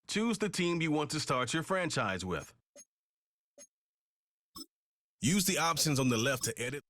Choose the team you want to start your franchise with. Use the options on the left to edit.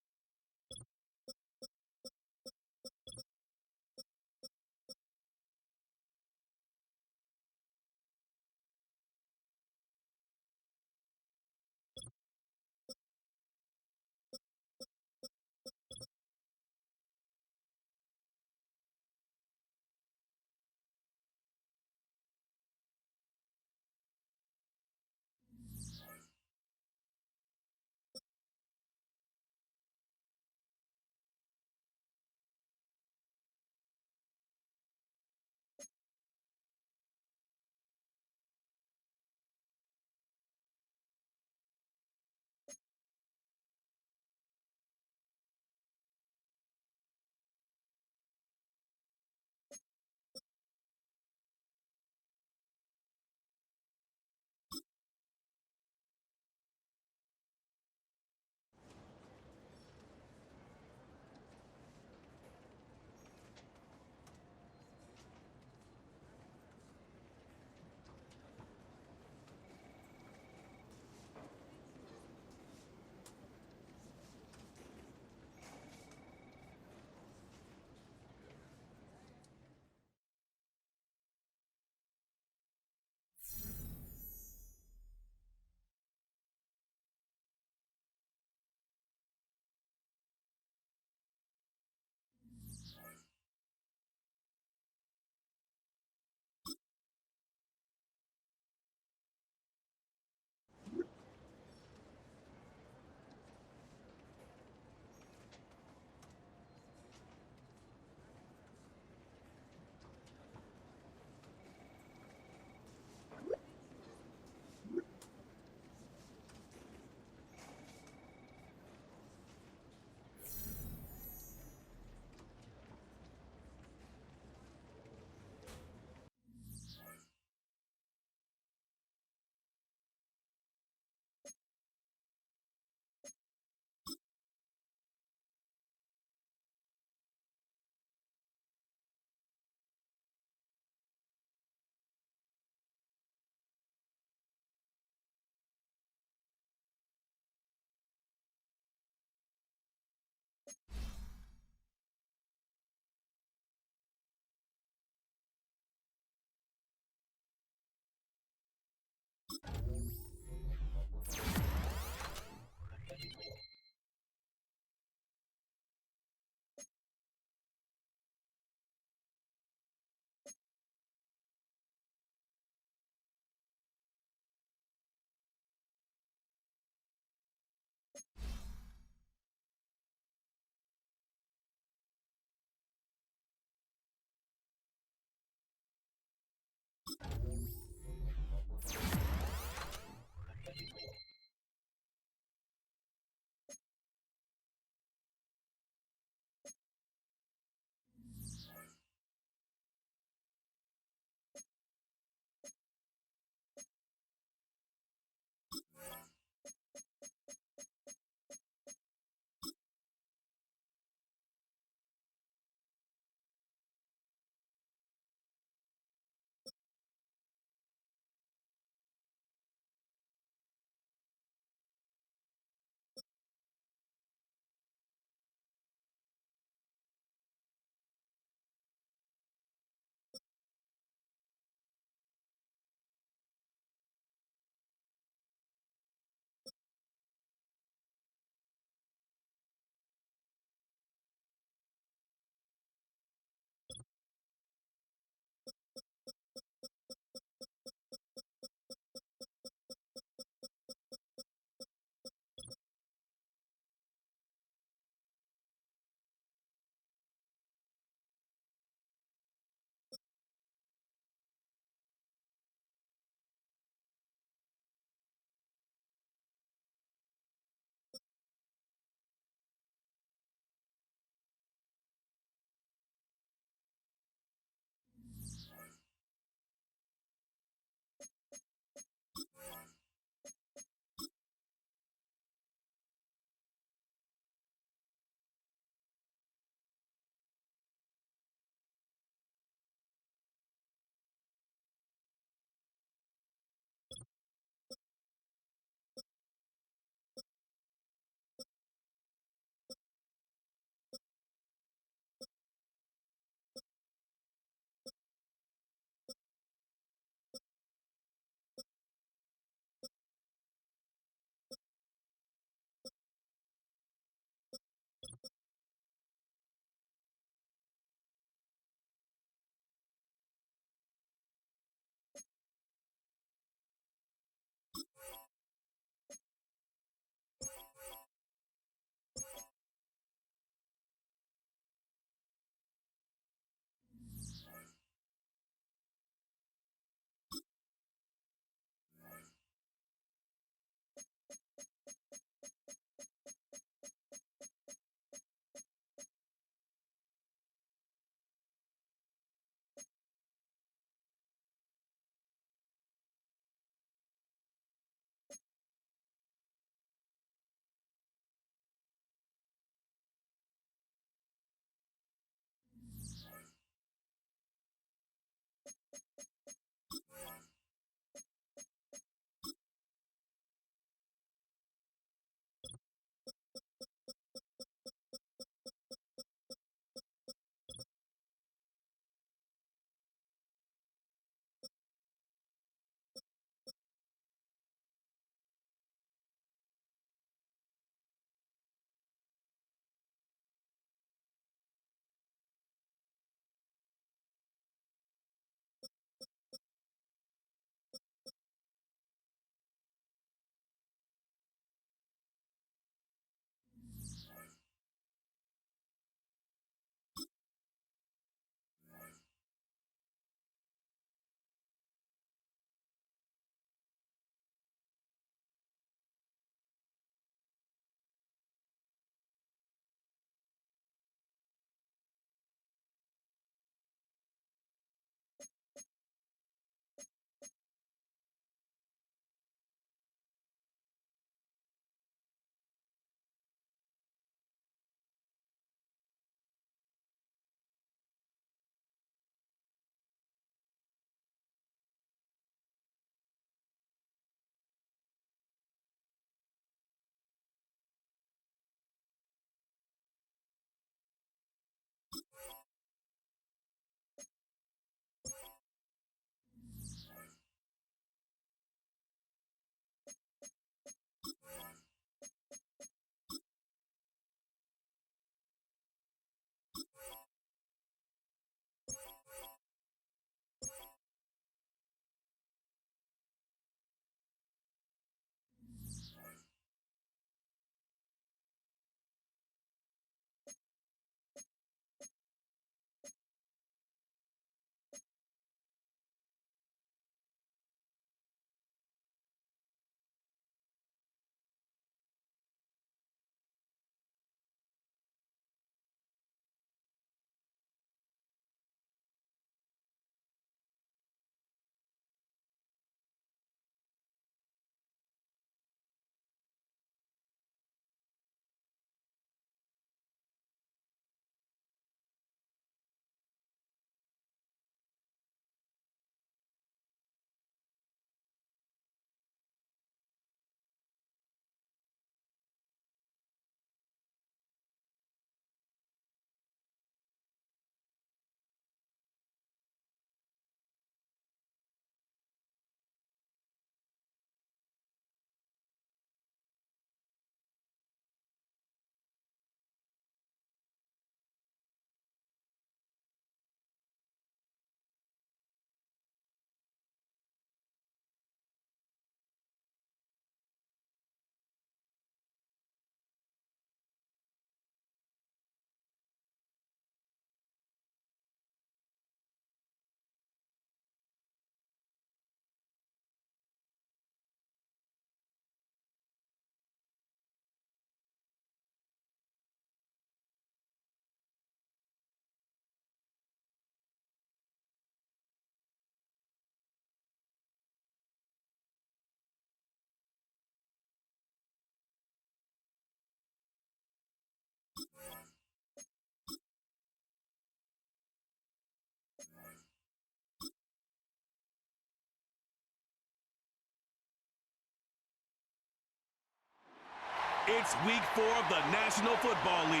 It's Week 4 of the National Football League.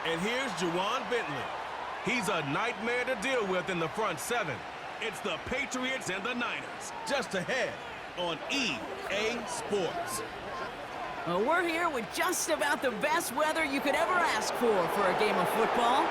And here's Juwan Bentley. He's a nightmare to deal with in the front seven. It's the Patriots and the Niners, just ahead on EA Sports. Well, we're here with just about the best weather you could ever ask for a game of football.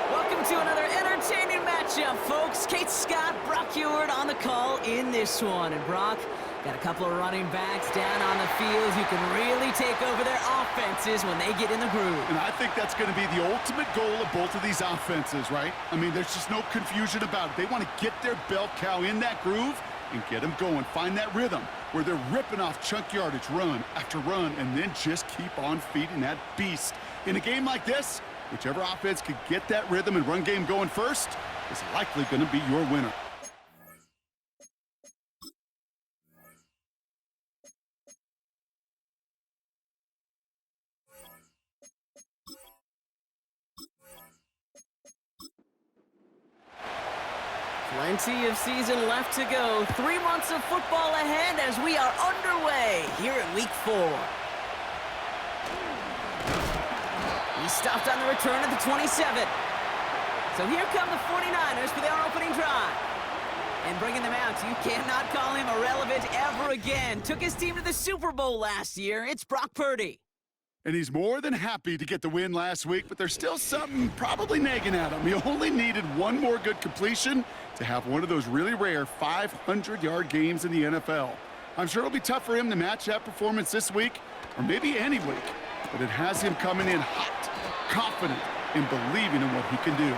Welcome to another entertaining matchup, folks. Kate Scott, Brock Heward on the call in this one. And Brock, got a couple of running backs down on the field who can really take over their offenses when they get in the groove. And I think that's going to be the ultimate goal of both of these offenses, right? I mean, there's just no confusion about it. They want to get their bell cow in that groove and get them going. Find that rhythm where they're ripping off chunk yardage, run after run, and then just keep on feeding that beast. In a game like this, whichever offense could get that rhythm and run game going first is likely going to be your winner. Plenty of season left to go. 3 months of football ahead as we are underway here in Week 4. He stopped on the return at the 27. So here come the 49ers for their opening drive. And bringing them out, you cannot call him irrelevant ever again. Took his team to the Super Bowl last year. It's Brock Purdy. And he's more than happy to get the win last week, but there's still something probably nagging at him. He only needed one more good completion to have one of those really rare 500-yard games in the NFL. I'm sure it'll be tough for him to match that performance this week, or maybe any week, but it has him coming in hot, confident, and believing in what he can do.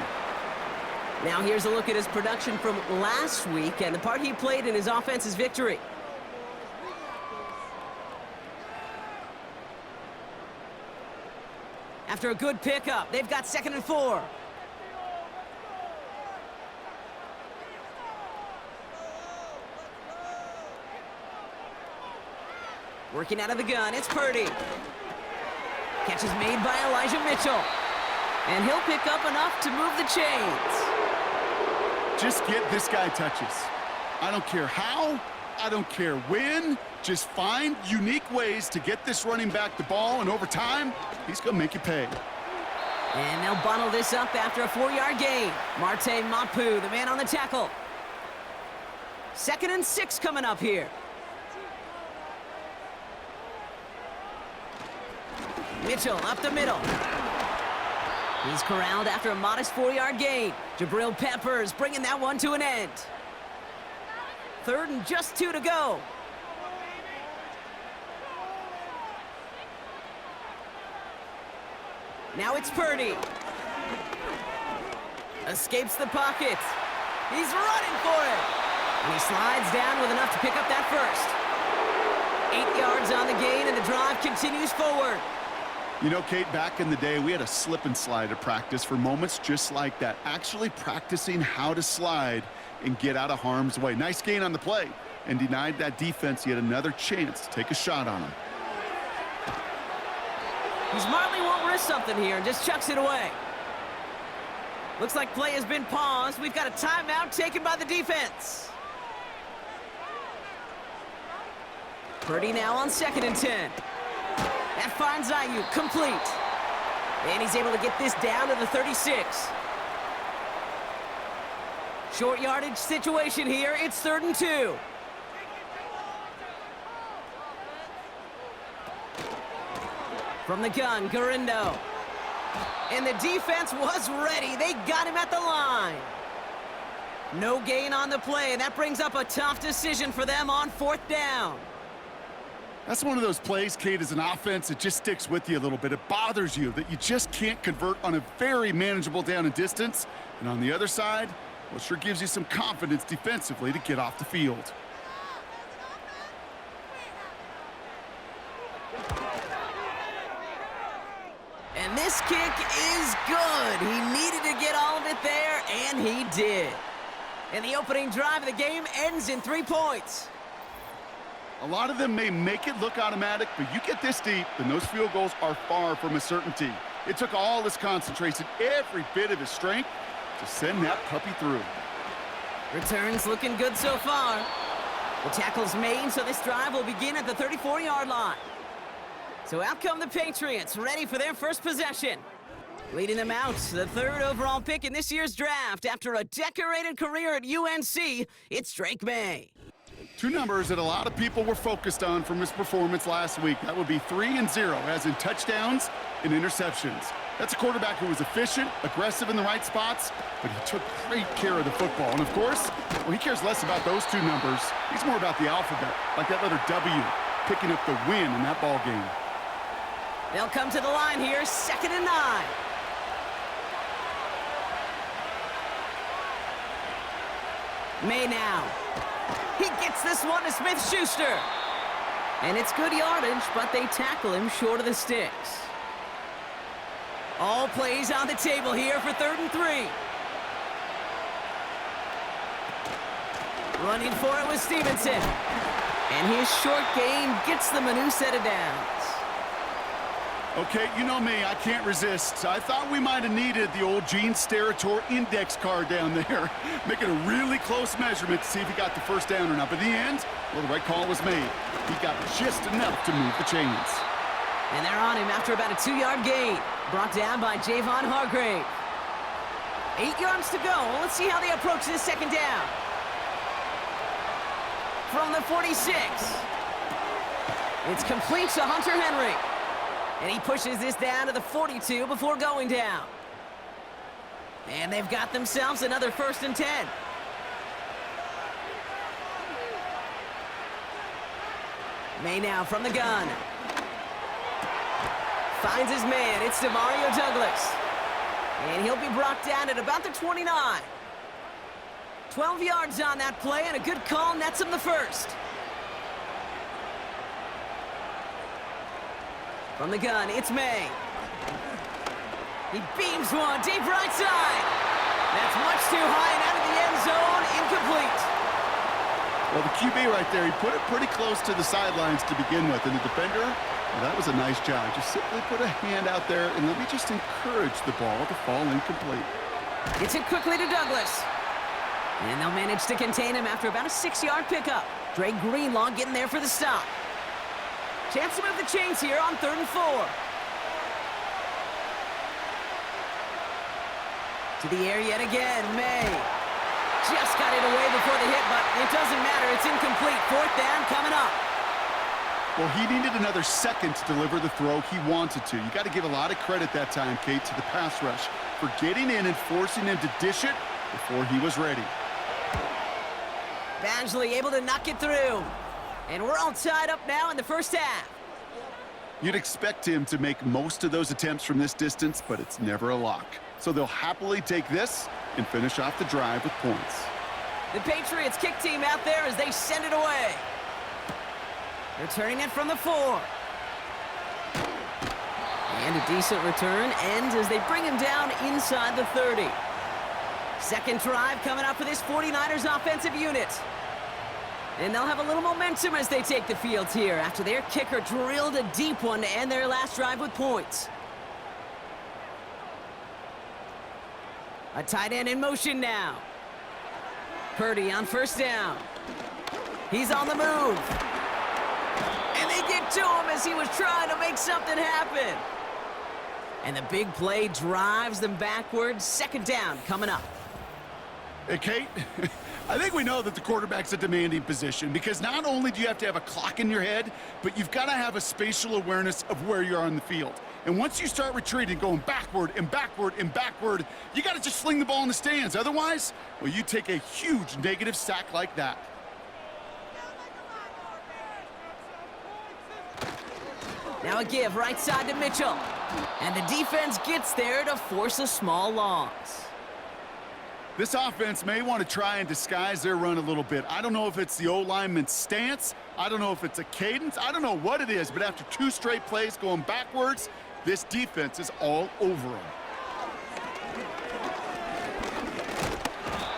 Now here's a look at his production from last week and the part he played in his offense's victory. After a good pickup, they've got 2nd and 4. Working out of the gun, it's Purdy. Catch is made by Elijah Mitchell. And he'll pick up enough to move the chains. Just get this guy touches. I don't care how, I don't care when. Just find unique ways to get this running back the ball, and over time, he's going to make you pay. And they'll bundle this up after a 4-yard gain. Marte Mapu, the man on the tackle. 2nd and 6 coming up here. Mitchell up the middle. He's corralled after a modest 4-yard gain. Jabril Peppers bringing that one to an end. 3rd and just 2 to go. Now it's Purdy. Escapes the pocket. He's running for it. And he slides down with enough to pick up that first. 8 yards on the gain, and the drive continues forward. You know, Kate, back in the day, we had a slip and slide at practice for moments just like that. Actually practicing how to slide and get out of harm's way. Nice gain on the play, and denied that defense yet another chance to take a shot on him. He smartly won't risk something here and just chucks it away. Looks like play has been paused. We've got a timeout taken by the defense. Purdy now on 2nd and 10. That finds Ayuk complete. And he's able to get this down to the 36. Short yardage situation here. It's 3rd and 2. From the gun, Garindo. And the defense was ready. They got him at the line. No gain on the play, and that brings up a tough decision for them on 4th down. That's one of those plays, Kate, as an offense, it just sticks with you a little bit. It bothers you that you just can't convert on a very manageable down and distance. And on the other side, well, it sure gives you some confidence defensively to get off the field. And this kick is good. He needed to get all of it there, and he did. And the opening drive of the game ends in 3 points. A lot of them may make it look automatic, but you get this deep, and those field goals are far from a certainty. It took all his concentration, every bit of his strength, to send that puppy through. Returns looking good so far. The tackle's made, so this drive will begin at the 34-yard line. So out come the Patriots, ready for their first possession. Leading them out, the 3rd overall pick in this year's draft. After a decorated career at UNC, it's Drake May. Two numbers that a lot of people were focused on from his performance last week. That would be 3 and 0, as in touchdowns and interceptions. That's a quarterback who was efficient, aggressive in the right spots, but he took great care of the football. And of course, well, he cares less about those two numbers. He's more about the alphabet, like that letter W, picking up the win in that ball game. They'll come to the line here, 2nd and 9. May now. He gets this one to Smith-Schuster. And it's good yardage, but they tackle him short of the sticks. All plays on the table here for 3rd and 3. Running for it with Stevenson. And his short gain gets them a new set of downs. Okay, you know me, I can't resist. I thought we might have needed the old Gene Steratore index card down there, making a really close measurement to see if he got the first down or not. But in the end, well, the right call was made. He got just enough to move the chains. And they're on him after about a 2-yard gain. Brought down by Javon Hargrave. 8 yards to go. Let's see how they approach this 2nd down. From the 46. It's complete to Hunter Henry. And he pushes this down to the 42 before going down. And they've got themselves another 1st and 10. May now from the gun. Finds his man. It's Demario Douglas. And he'll be brought down at about the 29. 12 yards on that play, and a good call nets him the 1st. From the gun, it's May. He beams one deep right side. That's much too high and out of the end zone, incomplete. Well, the QB right there, he put it pretty close to the sidelines to begin with. And the defender, well, that was a nice job. Just simply put a hand out there and let me just encourage the ball to fall incomplete. Gets it quickly to Douglas. And they'll manage to contain him after about a 6-yard pickup. Dre Greenlaw getting there for the stop. Chance to move the chains here on 3rd and 4. To the air yet again, May. Just got it away before the hit, but it doesn't matter. It's incomplete. 4th down coming up. Well, he needed another second to deliver the throw he wanted to. You got to give a lot of credit that time, Kate, to the pass rush for getting in and forcing him to dish it before he was ready. Badgley able to knock it through. And we're all tied up now in the 1st half. You'd expect him to make most of those attempts from this distance, but it's never a lock. So they'll happily take this and finish off the drive with points. The Patriots kick team out there as they send it away. Returning it from the 4. And a decent return ends as they bring him down inside the 30. 2nd drive coming up for this 49ers offensive unit. And they'll have a little momentum as they take the field here after their kicker drilled a deep one to end their last drive with points. A tight end in motion now. Purdy on 1st down. He's on the move. And they get to him as he was trying to make something happen. And the big play drives them backwards. 2nd down coming up. Hey, Kate, I think we know that the quarterback's a demanding position because not only do you have to have a clock in your head, but you've got to have a spatial awareness of where you are on the field. And once you start retreating, going backward and backward and backward, you got to just fling the ball in the stands. Otherwise, well, you take a huge negative sack like that. Now a give right side to Mitchell. And the defense gets there to force a small loss. This offense may want to try and disguise their run a little bit. I don't know if it's the O-lineman's stance. I don't know if it's a cadence. I don't know what it is, but after 2 straight plays going backwards, this defense is all over them.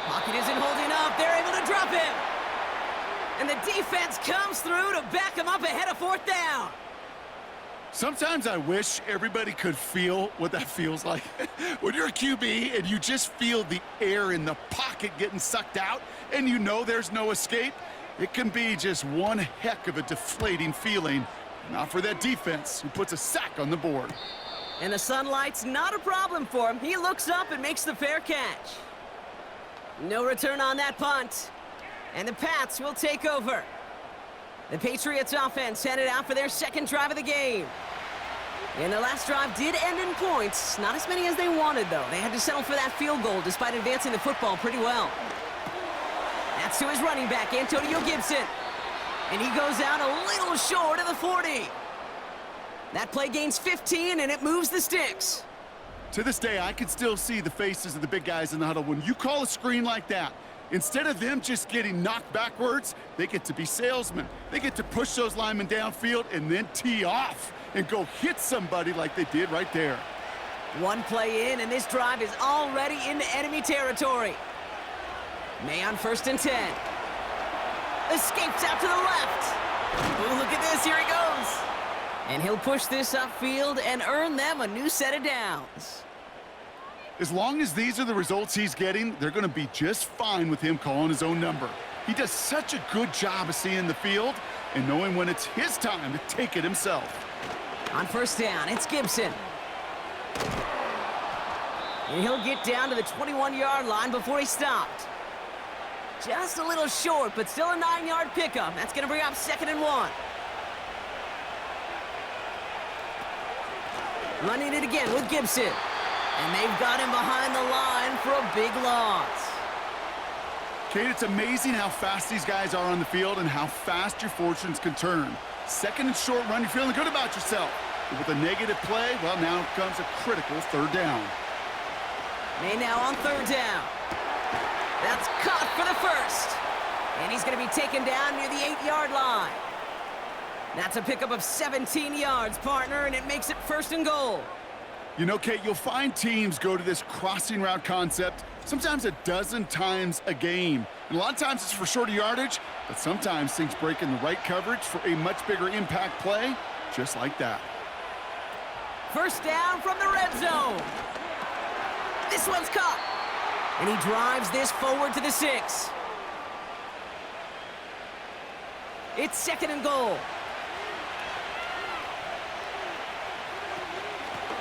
Pocket isn't holding up. They're able to drop him. And the defense comes through to back him up ahead of 4th down. Sometimes I wish everybody could feel what that feels like. When you're a QB and you just feel the air in the pocket getting sucked out and you know there's no escape, it can be just one heck of a deflating feeling. Not for that defense, who puts a sack on the board. And the sunlight's not a problem for him. He looks up and makes the fair catch. No return on that punt. And the Pats will take over. The Patriots offense headed out for their second drive of the game. And the last drive did end in points. Not as many as they wanted, though. They had to settle for that field goal despite advancing the football pretty well. That's to his running back, Antonio Gibson. And he goes out a little short of the 40. That play gains 15, and it moves the sticks. To this day, I can still see the faces of the big guys in the huddle. When you call a screen like that, instead of them just getting knocked backwards, they get to be salesmen. They get to push those linemen downfield and then tee off and go hit somebody like they did right there. One play in, and this drive is already into enemy territory. May on 1st and 10. Escapes out to the left. Ooh, look at this, here he goes. And he'll push this upfield and earn them a new set of downs. As long as these are the results he's getting, they're going to be just fine with him calling his own number. He does such a good job of seeing the field and knowing when it's his time to take it himself. On 1st down, it's Gibson. And he'll get down to the 21-yard line before he stopped. Just a little short, but still a 9-yard pickup. That's going to bring up 2nd and 1. Running it again with Gibson. And they've got him behind the line for a big loss. Kate, it's amazing how fast these guys are on the field and how fast your fortunes can turn. 2nd and short run, you're feeling good about yourself. But with a negative play, well, now comes a critical 3rd down. May now on 3rd down. That's caught for the 1st. And he's going to be taken down near the 8-yard line. That's a pickup of 17 yards, partner, and it makes it 1st and goal. You know, Kate, you'll find teams go to this crossing route concept sometimes a dozen times a game. And a lot of times it's for shorter yardage, but sometimes things break in the right coverage for a much bigger impact play, just like that. 1st down from the red zone. This one's caught. And he drives this forward to the 6. It's 2nd and goal.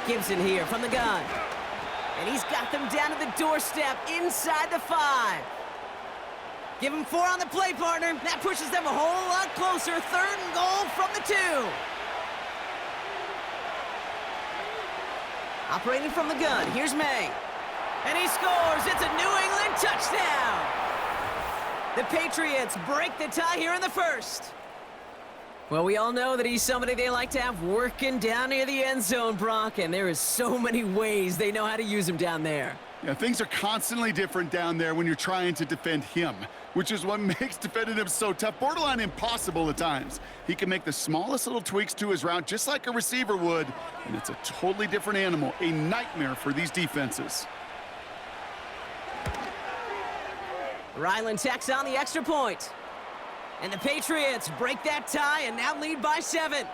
Gibson here from the gun. And he's got them down to the doorstep inside the 5. Give him 4 on the play, partner. That pushes them a whole lot closer. 3rd and goal from the 2. Operating from the gun, here's May. And he scores. It's a New England touchdown. The Patriots break the tie here in the 1st. Well, we all know that he's somebody they like to have working down near the end zone, Brock, and there is so many ways they know how to use him down there. Yeah, things are constantly different down there when you're trying to defend him, which is what makes defending him so tough, borderline impossible at times. He can make the smallest little tweaks to his route just like a receiver would, and it's a totally different animal, a nightmare for these defenses. Ryland tacks on the extra point. And the Patriots break that tie and now lead by 7.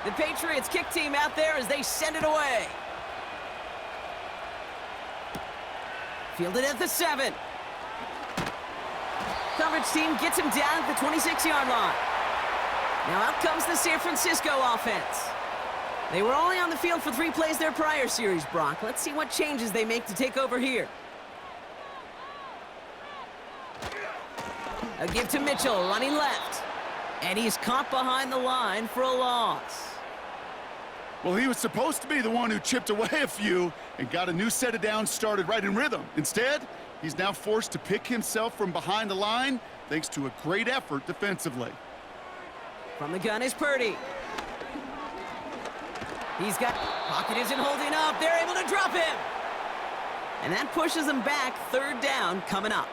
The Patriots kick team out there as they send it away. Fielded at the 7. Coverage team gets him down at the 26-yard line. Now out comes the San Francisco offense. They were only on the field for 3 plays their prior series, Brock. Let's see what changes they make to take over here. A give to Mitchell, running left. And he's caught behind the line for a loss. Well, he was supposed to be the one who chipped away a few and got a new set of downs started right in rhythm. Instead, he's now forced to pick himself from behind the line thanks to a great effort defensively. From the gun is Purdy. He's got, pocket isn't holding up. They're able to drop him. And that pushes them back. 3rd down coming up.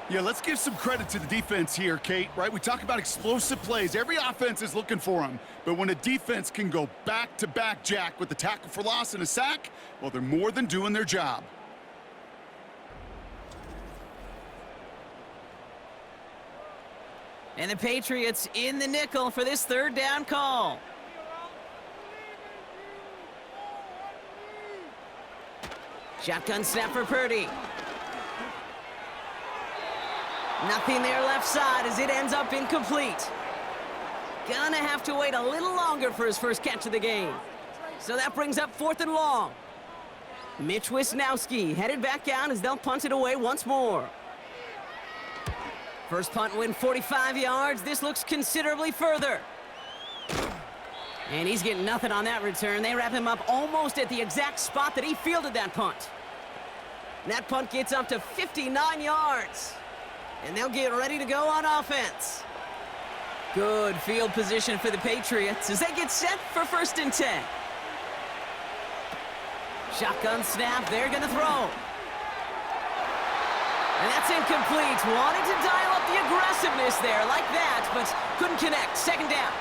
Yeah, let's give some credit to the defense here, Kate, right? We talk about explosive plays. Every offense is looking for them. But when a defense can go back-to-back, Jack, with a tackle for loss and a sack, well, they're more than doing their job. And the Patriots in the nickel for this 3rd down call. Shotgun snap for Purdy. Nothing there left side as it ends up incomplete. Gonna have to wait a little longer for his first catch of the game. So that brings up 4th and long. Mitch Wisnowski headed back out as they'll punt it away once more. First punt win 45 yards. This looks considerably further. And he's getting nothing on that return. They wrap him up almost at the exact spot that he fielded that punt. And that punt gets up to 59 yards. And they'll get ready to go on offense. Good field position for the Patriots as they get set for 1st and 10. Shotgun snap, they're gonna throw. And that's incomplete. Wanted to dial up the aggressiveness there like that, but couldn't connect. 2nd down.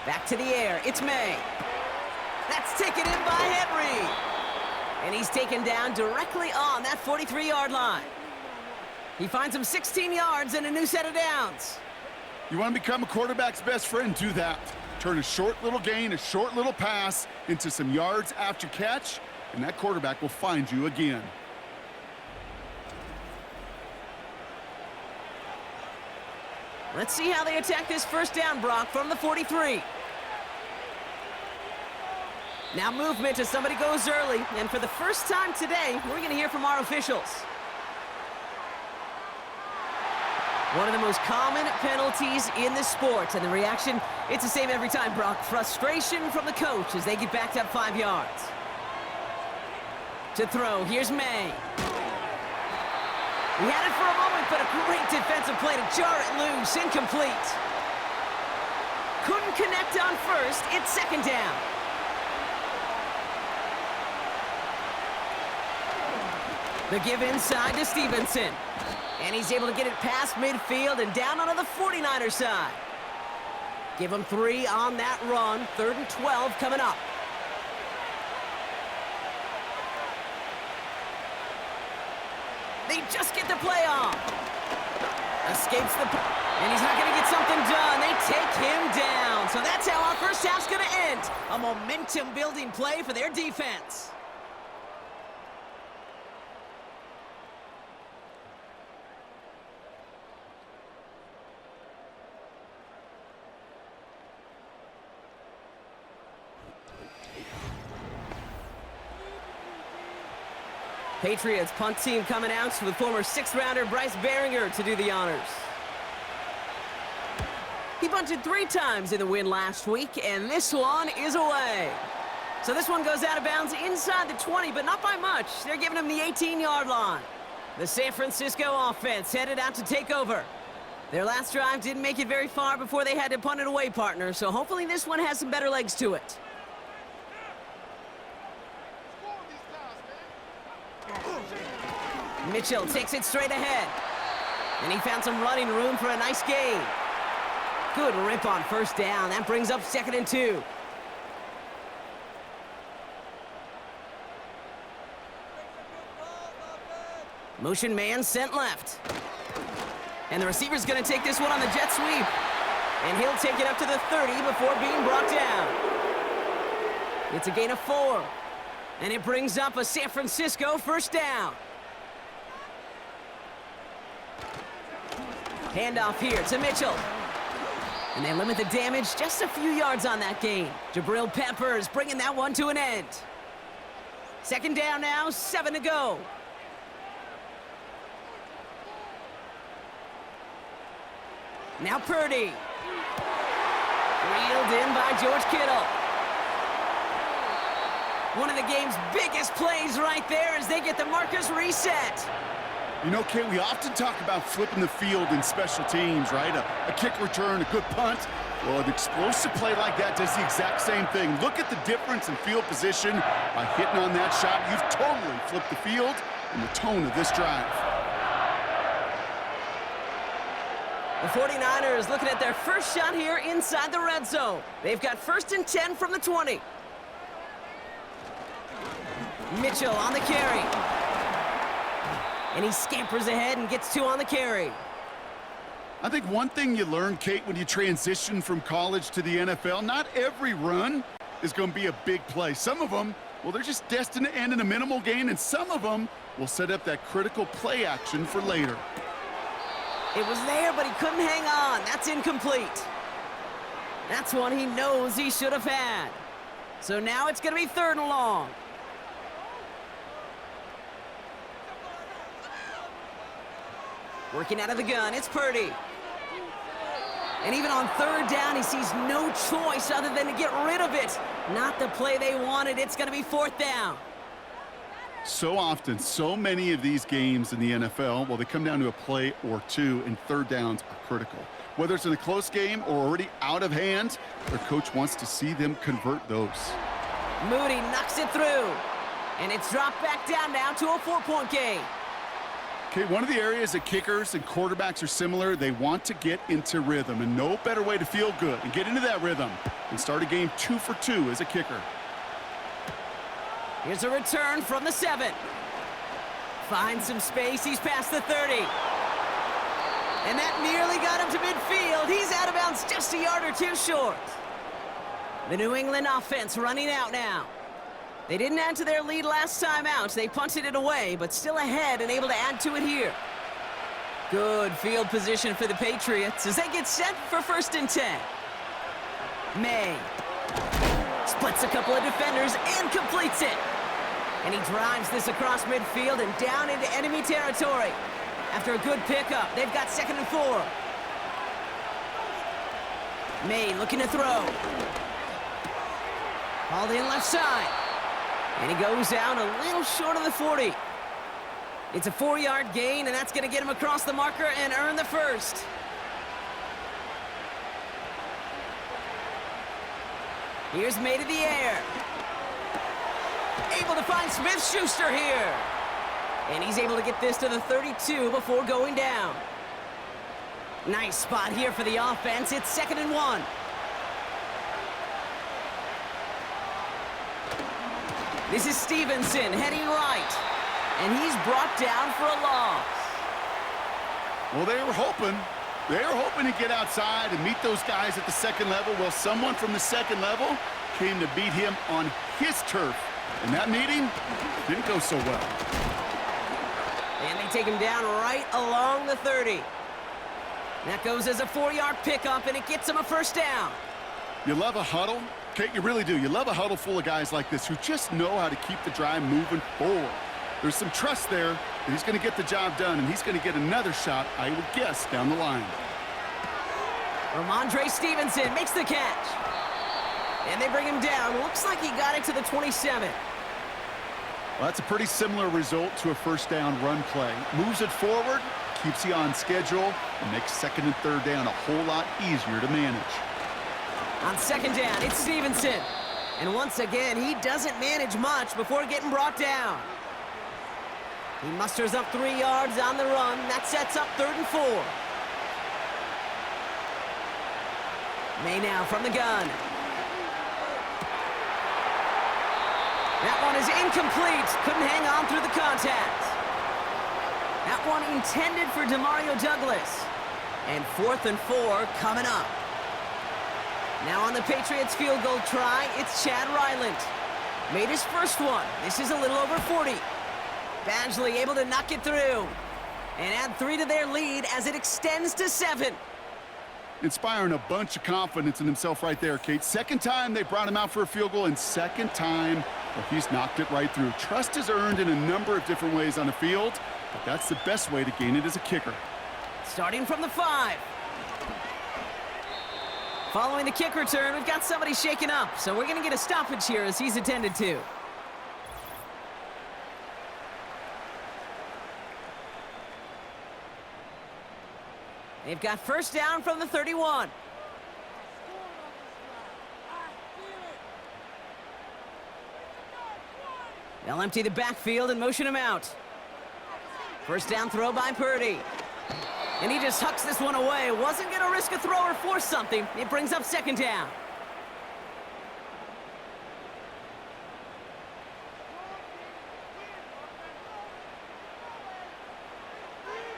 Back to the air, it's May. That's taken in by Henry. And he's taken down directly on that 43-yard line. He finds him 16 yards and a new set of downs. You want to become a quarterback's best friend, do that. Turn a short little gain, a short little pass into some yards after catch, and that quarterback will find you again. Let's see how they attack this 1st down, Brock, from the 43. Now movement as somebody goes early, and for the first time today, we're going to hear from our officials. One of the most common penalties in the sport, and the reaction, it's the same every time, Brock. Frustration from the coach as they get backed up 5 yards. To throw, here's May. He had it for a moment, but a great defensive play to jar it loose, incomplete. Couldn't connect on 1st, it's 2nd down. The give inside to Stevenson. And he's able to get it past midfield and down onto the 49ers side. Give him 3 on that run. 3rd and 12 coming up. They just get the play off. Escapes the... And he's not going to get something done. They take him down. So that's how our first half's going to end. A momentum-building play for their defense. Patriots punt team coming out with former 6th-rounder Bryce Baringer to do the honors. He punted 3 times in the win last week, and this one is away. So this one goes out of bounds inside the 20, but not by much. They're giving him the 18-yard line. The San Francisco offense headed out to take over. Their last drive didn't make it very far before they had to punt it away, partner, so hopefully this one has some better legs to it. Mitchell takes it straight ahead. And he found some running room for a nice gain. Good rip on 1st down. That brings up 2nd and 2. Motion man sent left. And the receiver's going to take this one on the jet sweep. And he'll take it up to the 30 before being brought down. It's a gain of 4. And it brings up a San Francisco 1st down. Handoff here to Mitchell. And they limit the damage just a few yards on that gain. Jabril Peppers bringing that one to an end. 2nd down now, 7 to go. Now Purdy. Reeled in by George Kittle. One of the game's biggest plays right there as they get the markers reset. You know, Kate, we often talk about flipping the field in special teams, right? A kick return, a good punt. Well, an explosive play like that does the exact same thing. Look at the difference in field position. By hitting on that shot, you've totally flipped the field and the tone of this drive. The 49ers looking at their first shot here inside the red zone. They've got 1st and 10 from the 20. Mitchell on the carry. And he scampers ahead and gets 2 on the carry. I think one thing you learn, Kate, when you transition from college to the NFL, not every run is going to be a big play. Some of them well, they're just destined to end in a minimal gain, and some of them will set up that critical play action for later. It was there, but he couldn't hang on. That's incomplete. That's one he knows he should have had. So now it's going to be 3rd and long. Working out of the gun, it's Purdy. And even on 3rd down, he sees no choice other than to get rid of it. Not the play they wanted. It's going to be 4th down. So often, so many of these games in the NFL, well, they come down to a play or two, and 3rd downs are critical. Whether it's in a close game or already out of hand, their coach wants to see them convert those. Moody knocks it through. And it's dropped back down now to a 4-point game. Okay, one of the areas that kickers and quarterbacks are similar, they want to get into rhythm, and no better way to feel good and get into that rhythm and start a game 2 for 2 as a kicker. Here's a return from the 7. Finds some space. He's past the 30. And that nearly got him to midfield. He's out of bounds just a yard or two short. The New England offense running out now. They didn't add to their lead last time out. They punted it away, but still ahead and able to add to it here. Good field position for the Patriots as they get set for 1st and 10. May splits a couple of defenders and completes it. And he drives this across midfield and down into enemy territory. After a good pickup, they've got 2nd and 4. May looking to throw. Hauled in left side. And he goes out a little short of the 40. It's a 4-yard gain, and that's going to get him across the marker and earn the 1st. Here's May to the air. Able to find Smith-Schuster here. And he's able to get this to the 32 before going down. Nice spot here for the offense. It's 2nd and 1. This is Stevenson heading right. And he's brought down for a loss. Well, they were hoping to get outside and meet those guys at the 2nd level. Well, someone from the 2nd level came to beat him on his turf. And that meeting didn't go so well. And they take him down right along the 30. That goes as a 4-yard pickup, and it gets him a 1st down. You love a huddle? Okay, you really do. You love a huddle full of guys like this who just know how to keep the drive moving forward. There's some trust there that he's going to get the job done, and he's going to get another shot, I would guess, down the line. Ramondre Stevenson makes the catch. And they bring him down. Looks like he got it to the 27. Well, that's a pretty similar result to a 1st down run play. Moves it forward, keeps you on schedule, and makes 2nd and 3rd down a whole lot easier to manage. On 2nd down, it's Stevenson. And once again, he doesn't manage much before getting brought down. He musters up 3 yards on the run. That sets up 3rd and 4. May now from the gun. That one is incomplete. Couldn't hang on through the contact. That one intended for Demario Douglas. And 4th and 4 coming up. Now on the Patriots field goal try, it's Chad Ryland. Made his 1st one. This is a little over 40. Badgley able to knock it through. And add 3 to their lead as it extends to 7. Inspiring a bunch of confidence in himself right there, Kate. 2nd time they brought him out for a field goal, and 2nd time, well, he's knocked it right through. Trust is earned in a number of different ways on the field, but that's the best way to gain it as a kicker. Starting from the 5. Following the kick return, we've got somebody shaken up, so we're going to get a stoppage here as he's attended to. They've got 1st down from the 31. They'll empty the backfield and motion him out. 1st down throw by Purdy. And he just hucks this one away. Wasn't going to risk a throw or force something. It brings up 2nd down.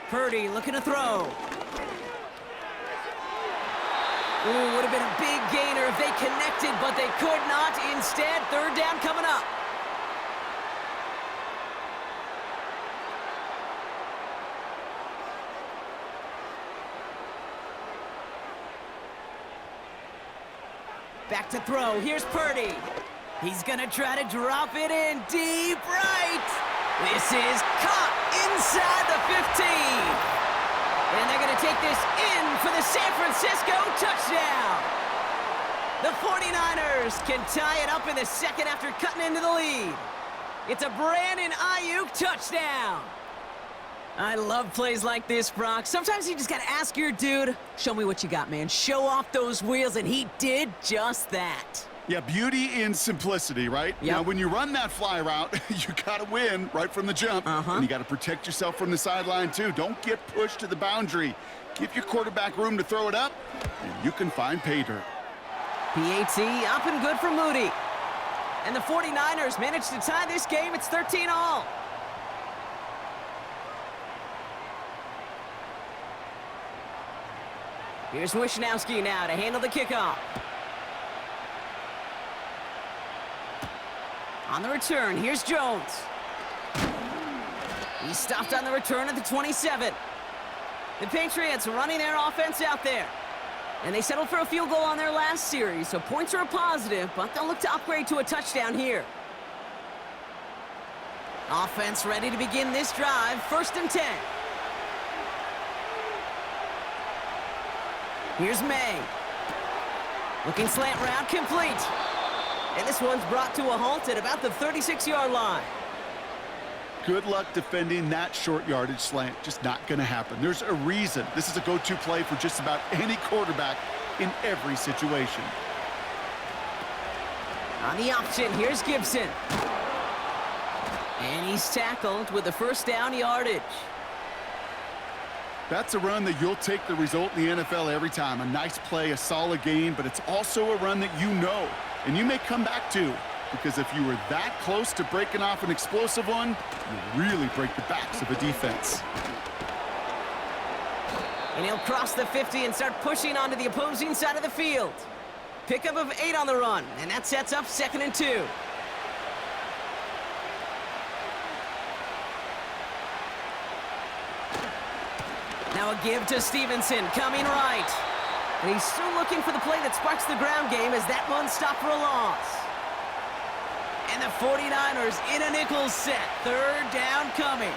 Purdy looking to throw. Ooh, would have been a big gainer if they connected, but they could not. Instead, 3rd down coming up. Back to throw. Here's Purdy. He's going to try to drop it in deep right. This is caught inside the 15. And they're going to take this in for the San Francisco touchdown. The 49ers can tie it up in the second after cutting into the lead. It's a Brandon Ayuk touchdown. I love plays like this, Brock. Sometimes you just got to ask your dude, show me what you got, man. Show off those wheels, and he did just that. Yeah, beauty in simplicity, right? Yep. Now, when you run that fly route, you got to win right from the jump. And you got to protect yourself from the sideline, too. Don't get pushed to the boundary. Give your quarterback room to throw it up, and you can find pay dirt. PAT up and good for Moody. And the 49ers managed to tie this game. It's 13-all. Here's Wishnowski now to handle the kickoff. On the return, here's Jones. He stopped on the return at the 27. The Patriots running their offense out there. And they settled for a field goal on their last series, so points are a positive, but they'll look to upgrade to a touchdown here. Offense ready to begin this drive, 1st and 10. Here's May. Looking slant route, complete. And this one's brought to a halt at about the 36-yard line. Good luck defending that short yardage slant. Just not going to happen. There's a reason. This is a go-to play for just about any quarterback in every situation. On the option, here's Gibson. And he's tackled with the 1st down yardage. That's a run that you'll take the result in the NFL every time. A nice play, a solid game, but it's also a run that you know, and you may come back to, because if you were that close to breaking off an explosive one, you really break the backs of a defense. And he'll cross the 50 and start pushing onto the opposing side of the field. Pickup of 8 on the run, and that sets up 2nd and 2. Now a give to Stevenson, coming right. And he's still looking for the play that sparks the ground game as that one stopped for a loss. And the 49ers in a nickel set. 3rd down coming.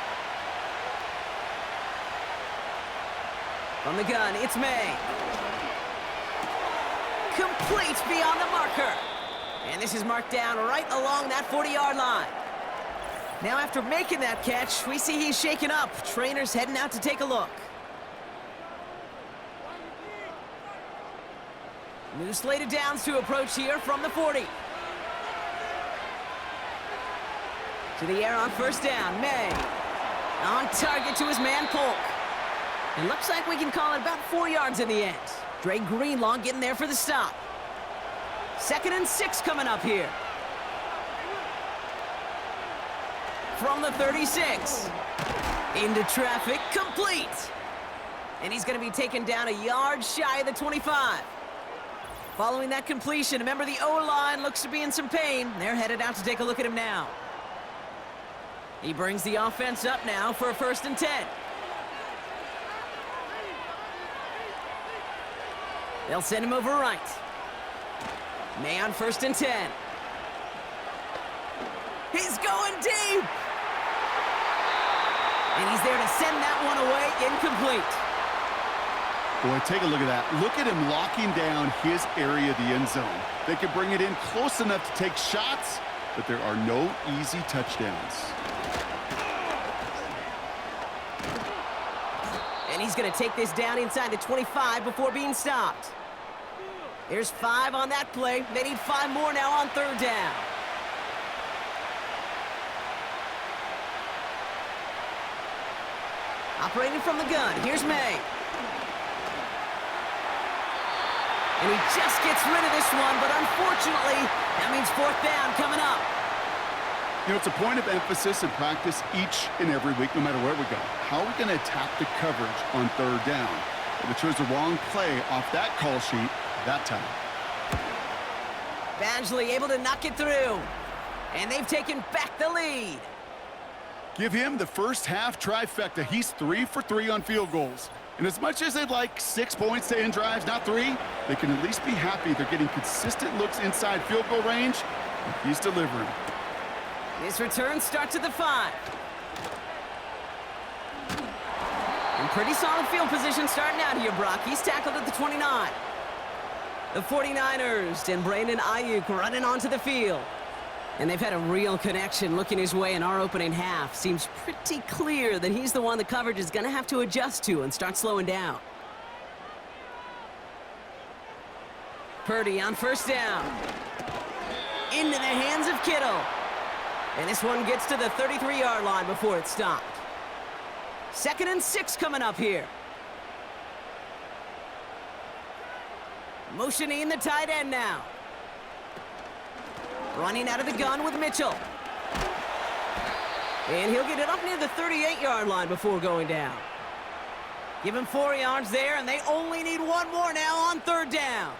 From the gun, it's May. Complete beyond the marker. And this is marked down right along that 40-yard line. Now after making that catch, we see he's shaken up. Trainer's heading out to take a look. New slated downs to approach here from the 40. To the air on 1st down, May. On target to his man, Polk. It looks like we can call it about 4 yards in the end. Dre Greenlaw getting there for the stop. 2nd and 6 coming up here. From the 36. Into traffic, complete. And he's going to be taken down a yard shy of the 25. Following that completion, remember the O-line looks to be in some pain. They're headed out to take a look at him now. He brings the offense up now for a 1st and 10. They'll send him over right. May on 1st and 10. He's going deep. And he's there to send that one away, incomplete. Boy, take a look at that. Look at him locking down his area of the end zone. They can bring it in close enough to take shots, but there are no easy touchdowns. And he's going to take this down inside the 25 before being stopped. There's 5 on that play. They need 5 more now on 3rd down. Operating from the gun, here's May. And he just gets rid of this one, but unfortunately, that means 4th down coming up. You know, it's a point of emphasis in practice each and every week, no matter where we go. How are we going to attack the coverage on 3rd down? They chose the wrong play off that call sheet that time. Badgley able to knock it through. And they've taken back the lead. Give him the first half trifecta. He's 3 for 3 on field goals. And as much as they'd like 6 points to end drives, not 3, they can at least be happy they're getting consistent looks inside field goal range, and he's delivering. This return starts at the 5. And pretty solid field position starting out here, Brock. He's tackled at the 29. The 49ers and Brandon Ayuk running onto the field. And they've had a real connection looking his way in our opening half. Seems pretty clear that he's the one the coverage is going to have to adjust to and start slowing down. Purdy on first down. Into the hands of Kittle. And this one gets to the 33-yard line before it's stopped. 2nd and 6 coming up here. Motioning the tight end now. Running out of the gun with Mitchell. And he'll get it up near the 38-yard line before going down. Give him 4 yards there, and they only need 1 more now on 3rd down.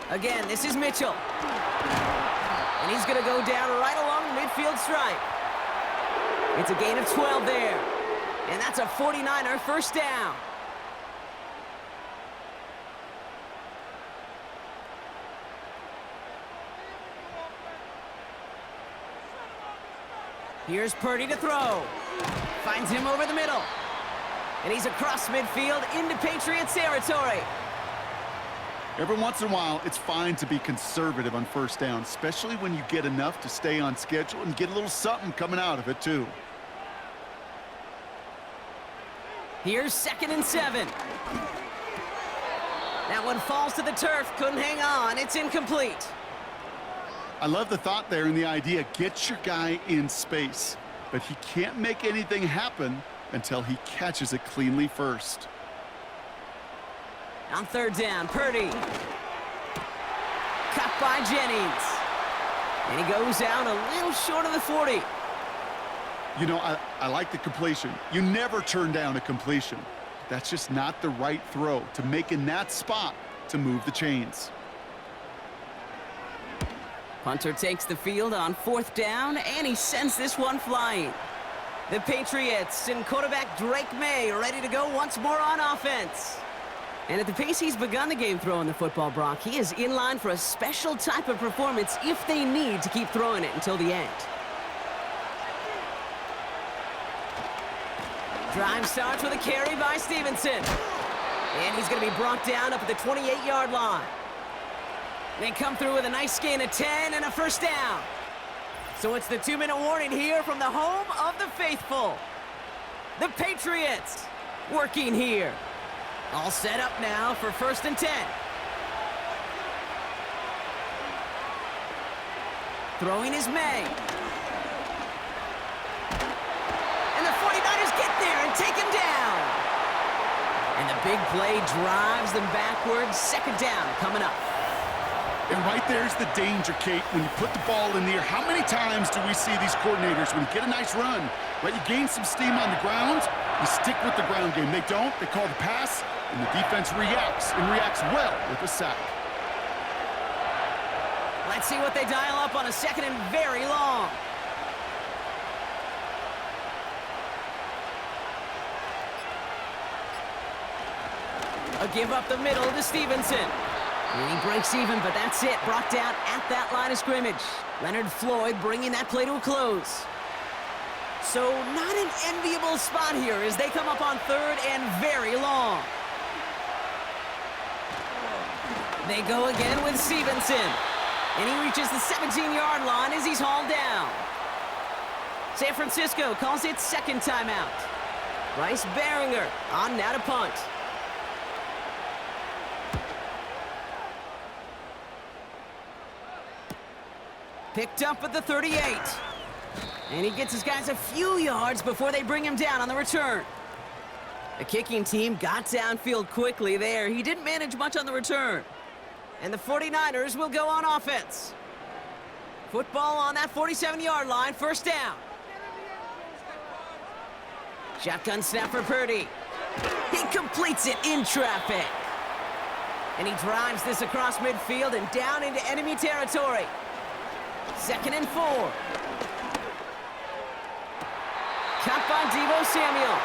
Again, this is Mitchell. And he's going to go down right along the midfield stripe. It's a gain of 12 there. And that's a 49er first down. Here's Purdy to throw. Finds him over the middle. And he's across midfield into Patriots territory. Every once in a while, it's fine to be conservative on first down, especially when you get enough to stay on schedule and get a little something coming out of it, too. Here's 2nd and 7. That one falls to the turf. Couldn't hang on. It's incomplete. I love the thought there and the idea. Get your guy in space. But he can't make anything happen until he catches it cleanly first. On 3rd down, Purdy. Cut by Jennings. And he goes out a little short of the 40. You know, I like the completion. You never turn down a completion. That's just not the right throw to make in that spot to move the chains. Punter takes the field on 4th down, and he sends this one flying. The Patriots and quarterback Drake May ready to go once more on offense. And at the pace he's begun the game throwing the football, Brock, he is in line for a special type of performance if they need to keep throwing it until the end. Drive starts with a carry by Stevenson. And he's going to be brought down up at the 28-yard line. They come through with a nice gain of 10 and a first down. So it's the 2-minute warning here from the home of the faithful. The Patriots working here. All set up now for 1st and 10. Throwing is May. And the 49ers get there and take him down. And the big play drives them backwards. 2nd down coming up. And right there's the danger, Kate, when you put the ball in the air. How many times do we see these coordinators, when you get a nice run, right, you gain some steam on the ground, you stick with the ground game. They don't. They call the pass, and the defense reacts, and reacts well with a sack. Let's see what they dial up on a 2nd and very long. A give up the middle to Stevenson. And he breaks even, but that's it. Brought down at that line of scrimmage. Leonard Floyd bringing that play to a close. So not an enviable spot here as they come up on 3rd and very long. They go again with Stevenson. And he reaches the 17-yard line as he's hauled down. San Francisco calls it 2nd timeout. Bryce Behringer on now to punt. Picked up at the 38. And he gets his guys a few yards before they bring him down on the return. The kicking team got downfield quickly there. He didn't manage much on the return. And the 49ers will go on offense. Football on that 47-yard line, 1st down. Shotgun snap for Purdy. He completes it in traffic. And he drives this across midfield and down into enemy territory. 2nd and 4. Caught by Deebo Samuel.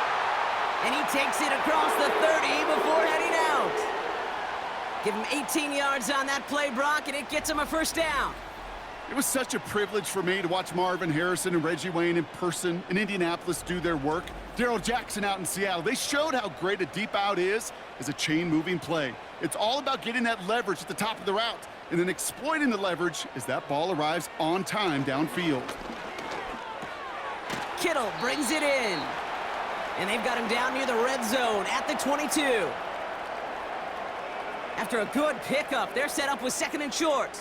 And he takes it across the 30 before heading out. Give him 18 yards on that play, Brock, and it gets him a first down. It was such a privilege for me to watch Marvin Harrison and Reggie Wayne in person in Indianapolis do their work. Darrell Jackson out in Seattle. They showed how great a deep out is as a chain-moving play. It's all about getting that leverage at the top of the route and then exploiting the leverage as that ball arrives on time downfield. Kittle brings it in. And they've got him down near the red zone at the 22. After a good pickup, they're set up with 2nd and short.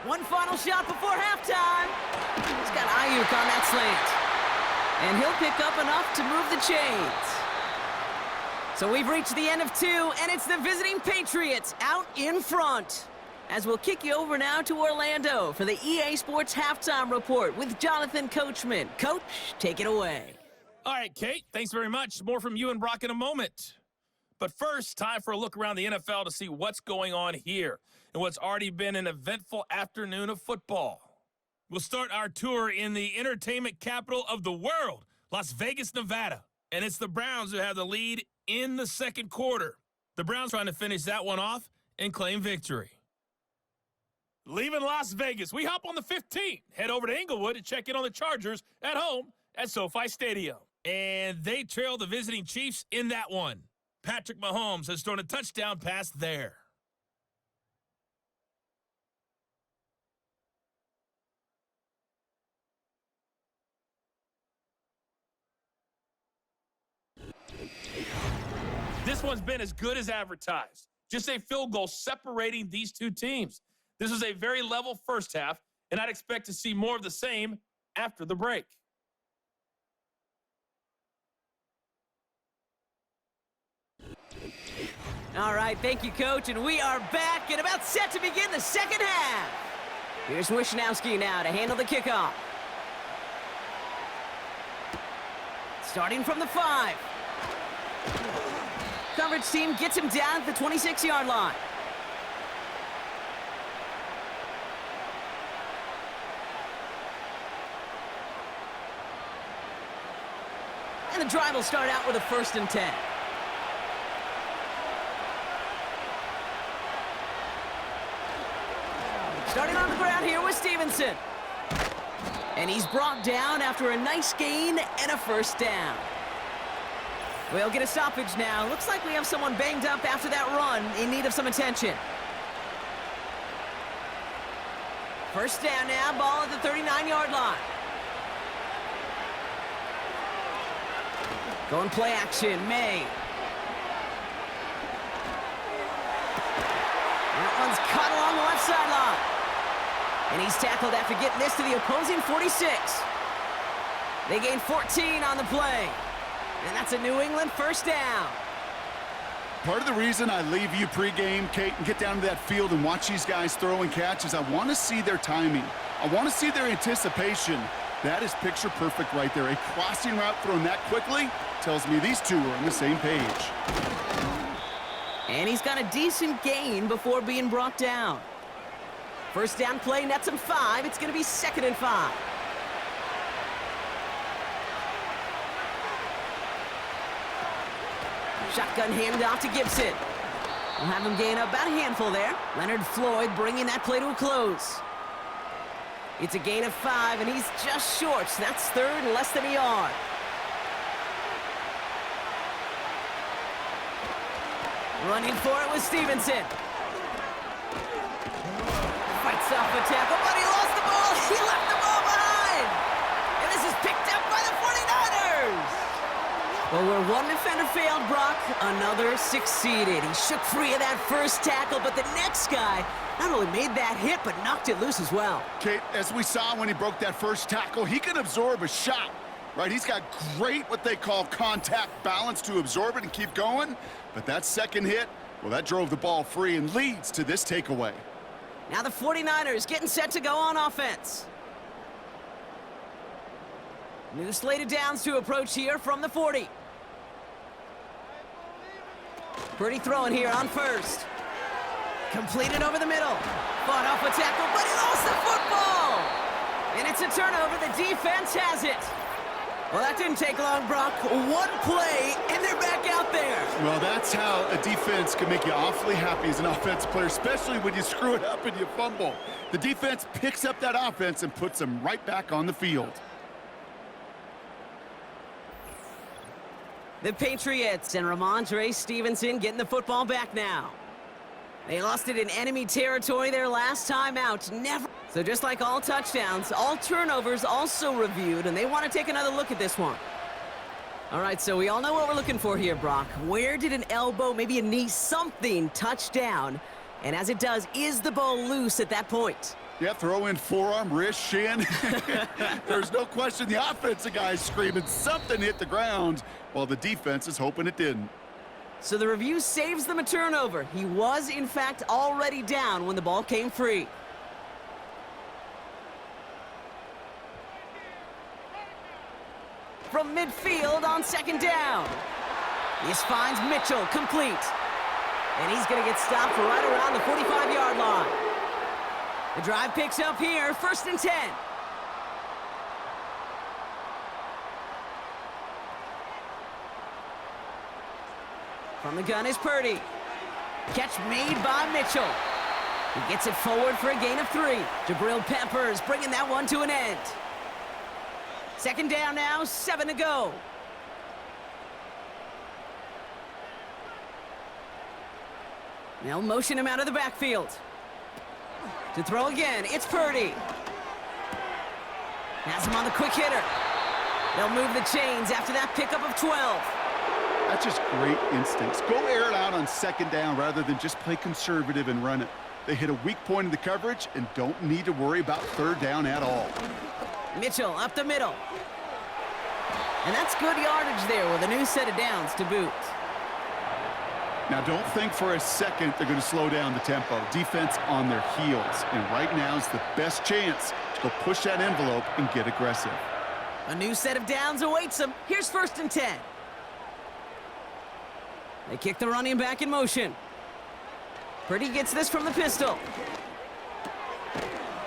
One final shot before halftime. He's got Ayuk on that slant. And he'll pick up enough to move the chains. So we've reached the end of 2, and it's the visiting Patriots out in front. As we'll kick you over now to Orlando for the EA Sports Halftime Report with Jonathan Coachman. Coach, take it away. All right, Kate, thanks very much. More from you and Brock in a moment. But first, time for a look around the NFL to see what's going on here and what's already been an eventful afternoon of football. We'll start our tour in the entertainment capital of the world, Las Vegas, Nevada. And it's the Browns who have the lead in the second quarter. The Browns trying to finish that one off and claim victory. Leaving Las Vegas, we hop on the 15th, head over to Inglewood to check in on the Chargers at home at SoFi Stadium. And they trail the visiting Chiefs in that one. Patrick Mahomes has thrown a touchdown pass there. This one's been as good as advertised. Just a field goal separating these two teams. This was a very level first half, and I'd expect to see more of the same after the break. All right, thank you, Coach, and we are back and about set to begin the second half. Here's Wishnowski now to handle the kickoff. Starting from the 5. Coverage team gets him down at the 26-yard line. And the drive will start out with a 1st and 10. Starting on the ground here with Stevenson. And he's brought down after a nice gain and a first down. We'll get a stoppage now. Looks like we have someone banged up after that run in need of some attention. First down now, ball at the 39-yard line. Going play action, May. That one's caught along the left sideline. And he's tackled after getting this to the opposing 46. They gain 14 on the play. And that's a New England first down. Part of the reason I leave you pregame, Kate, and get down to that field and watch these guys throw and catch is I want to see their timing. I want to see their anticipation. That is picture perfect right there. A crossing route thrown that quickly tells me these two are on the same page. And he's got a decent gain before being brought down. First down play nets him 5. It's going to be 2nd and 5. Shotgun handoff to Gibson. We'll have him gain about a handful there. Leonard Floyd bringing that play to a close. It's a gain of 5, and he's just short. So that's 3rd and less than a yard. Running for it with Stevenson. Fights off a tackle, but he lost the ball. He left the ball behind. And this is picked up by the 49ers. Well, where one defender failed, Brock, another succeeded. He shook free of that first tackle, but the next guy not only made that hit, but knocked it loose as well. Kate, as we saw when he broke that first tackle, he can absorb a shot, right? He's got great, what they call contact balance to absorb it and keep going. But that second hit, well, that drove the ball free and leads to this takeaway. Now the 49ers getting set to go on offense. New slate of downs to approach here from the 40. Pretty throwing here on first. Completed over the middle. Fought off a tackle, but he lost the football! And it's a turnover. The defense has it. Well, that didn't take long, Brock. One play, and they're back out there. Well, that's how a defense can make you awfully happy as an offensive player, especially when you screw it up and you fumble. The defense picks up that offense and puts them right back on the field. The Patriots and Ramondre Stevenson getting the football back now. They lost it in enemy territory their last time out. So just like all touchdowns, all turnovers also reviewed, and they want to take another look at this one. All right, so we all know what we're looking for here, Brock. Where did an elbow, maybe a knee, something touch down? And as it does, is the ball loose at that point? Yeah, throw in forearm, wrist, shin. There's no question the offensive guy's screaming something hit the ground while the defense is hoping it didn't. So the review saves them a turnover. He was, in fact, already down when the ball came free. From midfield on second down. This finds Mitchell, complete. And he's going to get stopped right around the 45-yard line. The drive picks up here, 1st and 10. From the gun is Purdy. Catch made by Mitchell. He gets it forward for a gain of 3. Jabril Peppers bringing that one to an end. 2nd down now, 7 to go. They'll motion him out of the backfield. To throw again, it's Purdy. Has him on the quick hitter. They'll move the chains after that pickup of 12. That's just great instincts. Go air it out on 2nd down rather than just play conservative and run it. They hit a weak point in the coverage and don't need to worry about 3rd down at all. Mitchell up the middle. And that's good yardage there with a new set of downs to boot. Now, don't think for a second they're going to slow down the tempo. Defense on their heels. And right now is the best chance to go push that envelope and get aggressive. A new set of downs awaits them. Here's 1st and 10. They kick the running back in motion. Purdy gets this from the pistol.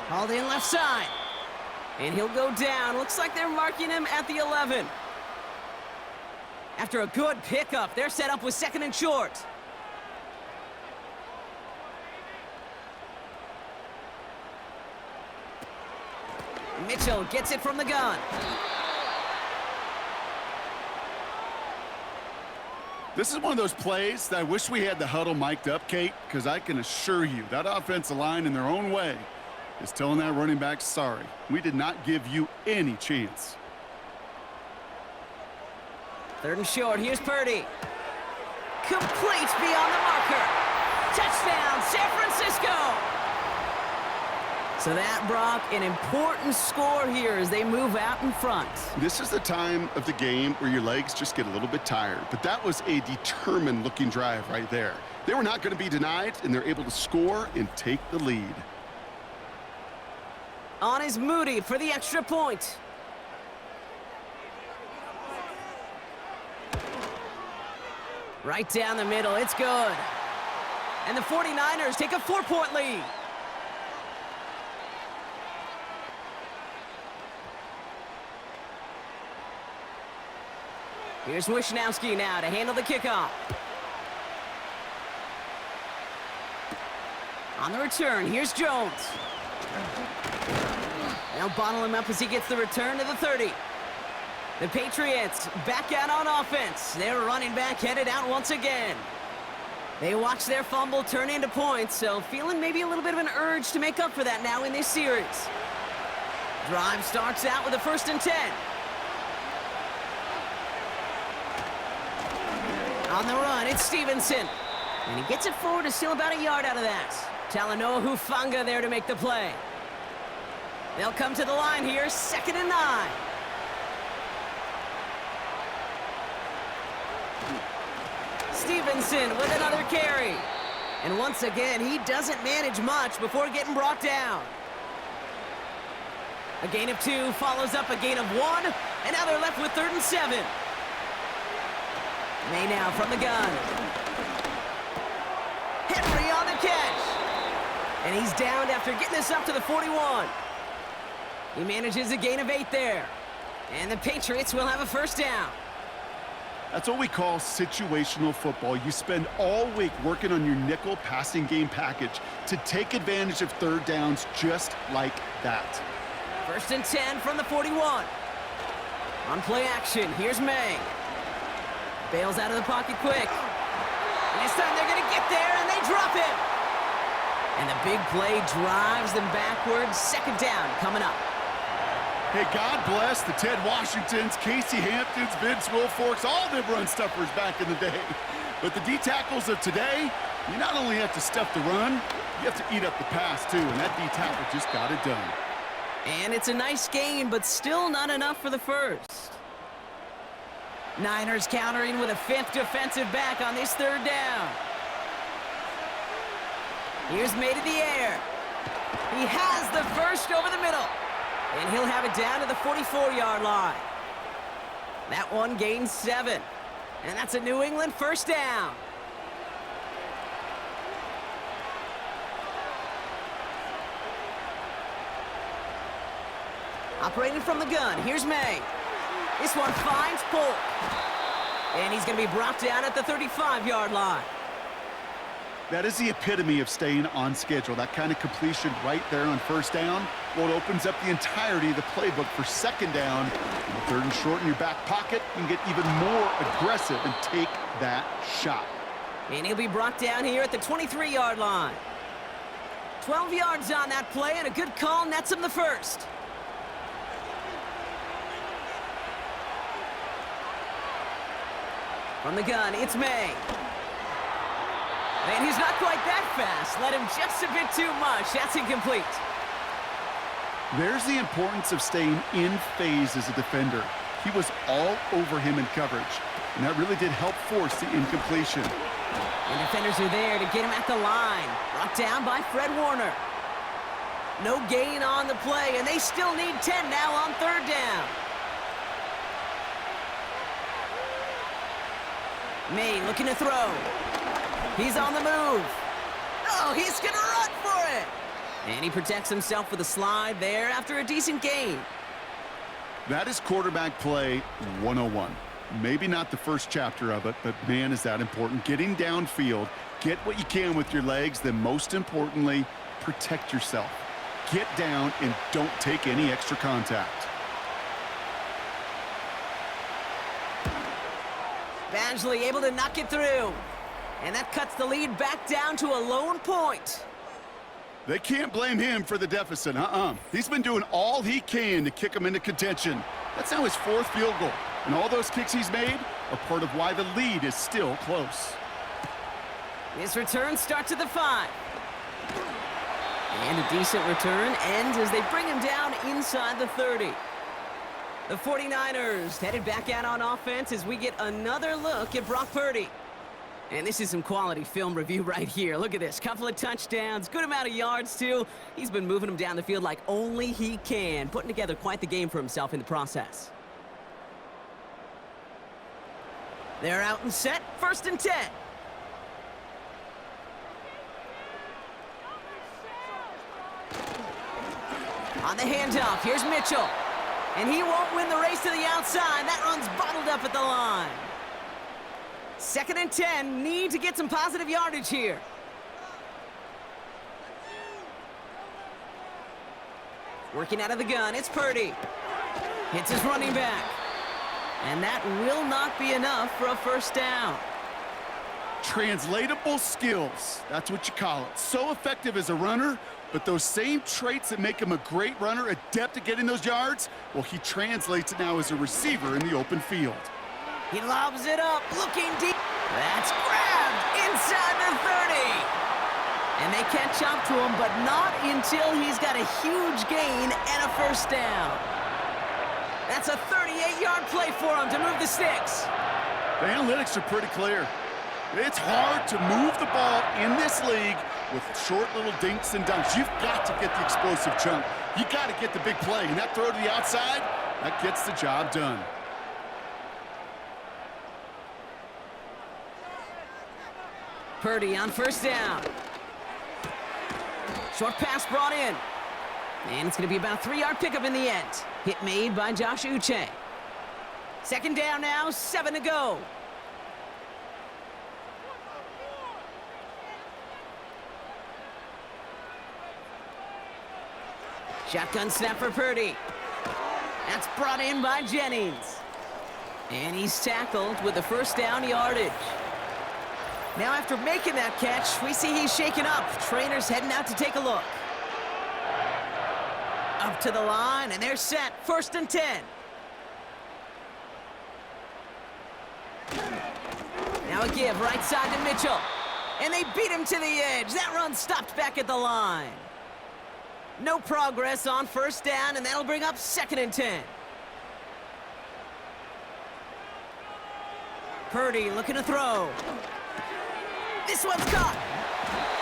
Hauled in left side. And he'll go down. Looks like they're marking him at the 11. After a good pickup, they're set up with 2nd and short. Mitchell gets it from the gun. This is one of those plays that I wish we had the huddle mic'd up, Kate, because I can assure you that offensive line in their own way is telling that running back, sorry, we did not give you any chance. 3rd and short, here's Purdy. Complete beyond the marker. Touchdown, San Francisco! So that, Brock, an important score here as they move out in front. This is the time of the game where your legs just get a little bit tired, but that was a determined-looking drive right there. They were not going to be denied, and they're able to score and take the lead. On is Moody for the extra point. Right down the middle, it's good. And the 49ers take a 4-point lead. Here's Wishnowski now to handle the kickoff. On the return, here's Jones. They'll bottle him up as he gets the return to the 30. The Patriots back out on offense. Their running back headed out once again. They watch their fumble turn into points, so feeling maybe a little bit of an urge to make up for that now in this series. Drive starts out with a 1st and 10. On the run, it's Stevenson. And he gets it forward to steal about a yard out of that. Talanoa Hufanga there to make the play. They'll come to the line here, 2nd and 9. Stevenson with another carry. And once again, he doesn't manage much before getting brought down. A gain of 2 follows up a gain of 1, and now they're left with 3rd and 7. May now from the gun. Henry on the catch. And he's downed after getting this up to the 41. He manages a gain of 8 there. And the Patriots will have a first down. That's what we call situational football. You spend all week working on your nickel passing game package to take advantage of third downs just like that. First and 10 from the 41. On play action, here's May. Bails out of the pocket quick. And this time they're going to get there, and they drop him. And the big play drives them backwards. Second down coming up. Hey, God bless the Ted Washingtons, Casey Hamptons, Vince Wilforks, all them run stuffers back in the day. But the D-tackles of today, you not only have to stuff the run, you have to eat up the pass, too. And that D-tackle just got it done. And it's a nice gain, but still not enough for the first. Niners countering with a 5th defensive back on this third down. Here's May to the air. He has the first over the middle. And he'll have it down to the 44-yard line. That one gains 7. And that's a New England first down. Operating from the gun, here's May. This one finds Polk. And he's going to be brought down at the 35-yard line. That is the epitome of staying on schedule. That kind of completion right there on first down. Well, it opens up the entirety of the playbook for second down. And third and short in your back pocket, you can get even more aggressive and take that shot. And he'll be brought down here at the 23-yard line. 12 yards on that play, and a good call nets him the first. From the gun, it's May. And he's not quite that fast. Let him just a bit too much. That's incomplete. There's the importance of staying in phase as a defender. He was all over him in coverage, and that really did help force the incompletion. And defenders are there to get him at the line. Brought down by Fred Warner. No gain on the play, and they still need 10 now on third down. May looking to throw. He's on the move. Oh, he's going to run for it. And he protects himself with a slide there after a decent gain. That is quarterback play 101. Maybe not the first chapter of it, but man, is that important. Getting downfield, get what you can with your legs, then most importantly, protect yourself. Get down and don't take any extra contact. Badgley able to knock it through. And that cuts the lead back down to a lone point. They can't blame him for the deficit, He's been doing all he can to kick them into contention. That's now his 4th field goal. And all those kicks he's made are part of why the lead is still close. This return starts at the 5. And a decent return ends as they bring him down inside the 30. The 49ers headed back out on offense as we get another look at Brock Purdy. And this is some quality film review right here. Look at this. Couple of touchdowns, good amount of yards, too. He's been moving them down the field like only he can, putting together quite the game for himself in the process. They're out and set. First and 10. On the handoff, here's Mitchell. And he won't win the race to the outside. That run's bottled up at the line. Second and 10, need to get some positive yardage here. Working out of the gun, it's Purdy. Hits his running back. And that will not be enough for a first down. Translatable skills, that's what you call it. So effective as a runner, but those same traits that make him a great runner, adept at getting those yards, well, he translates it now as a receiver in the open field. He lobs it up, looking deep. That's grabbed inside the 30. And they catch up to him, but not until he's got a huge gain and a first down. That's a 38-yard play for him to move the sticks. The analytics are pretty clear. It's hard to move the ball in this league with short little dinks and dunks. You've got to get the explosive chunk. You got to get the big play. And that throw to the outside, that gets the job done. Purdy on first down. Short pass brought in. And it's going to be about a 3-yard pickup in the end. Hit made by Josh Uche. Second down now, 7 to go. Shotgun snap for Purdy. That's brought in by Jennings. And he's tackled with the first down yardage. Now after making that catch, we see he's shaken up. Trainer's heading out to take a look. Up to the line, and they're set. 1st and 10. Now a give right side to Mitchell. And they beat him to the edge. That run stopped back at the line. No progress on 1st down, and that'll bring up 2nd and 10. Purdy looking to throw. This one's caught.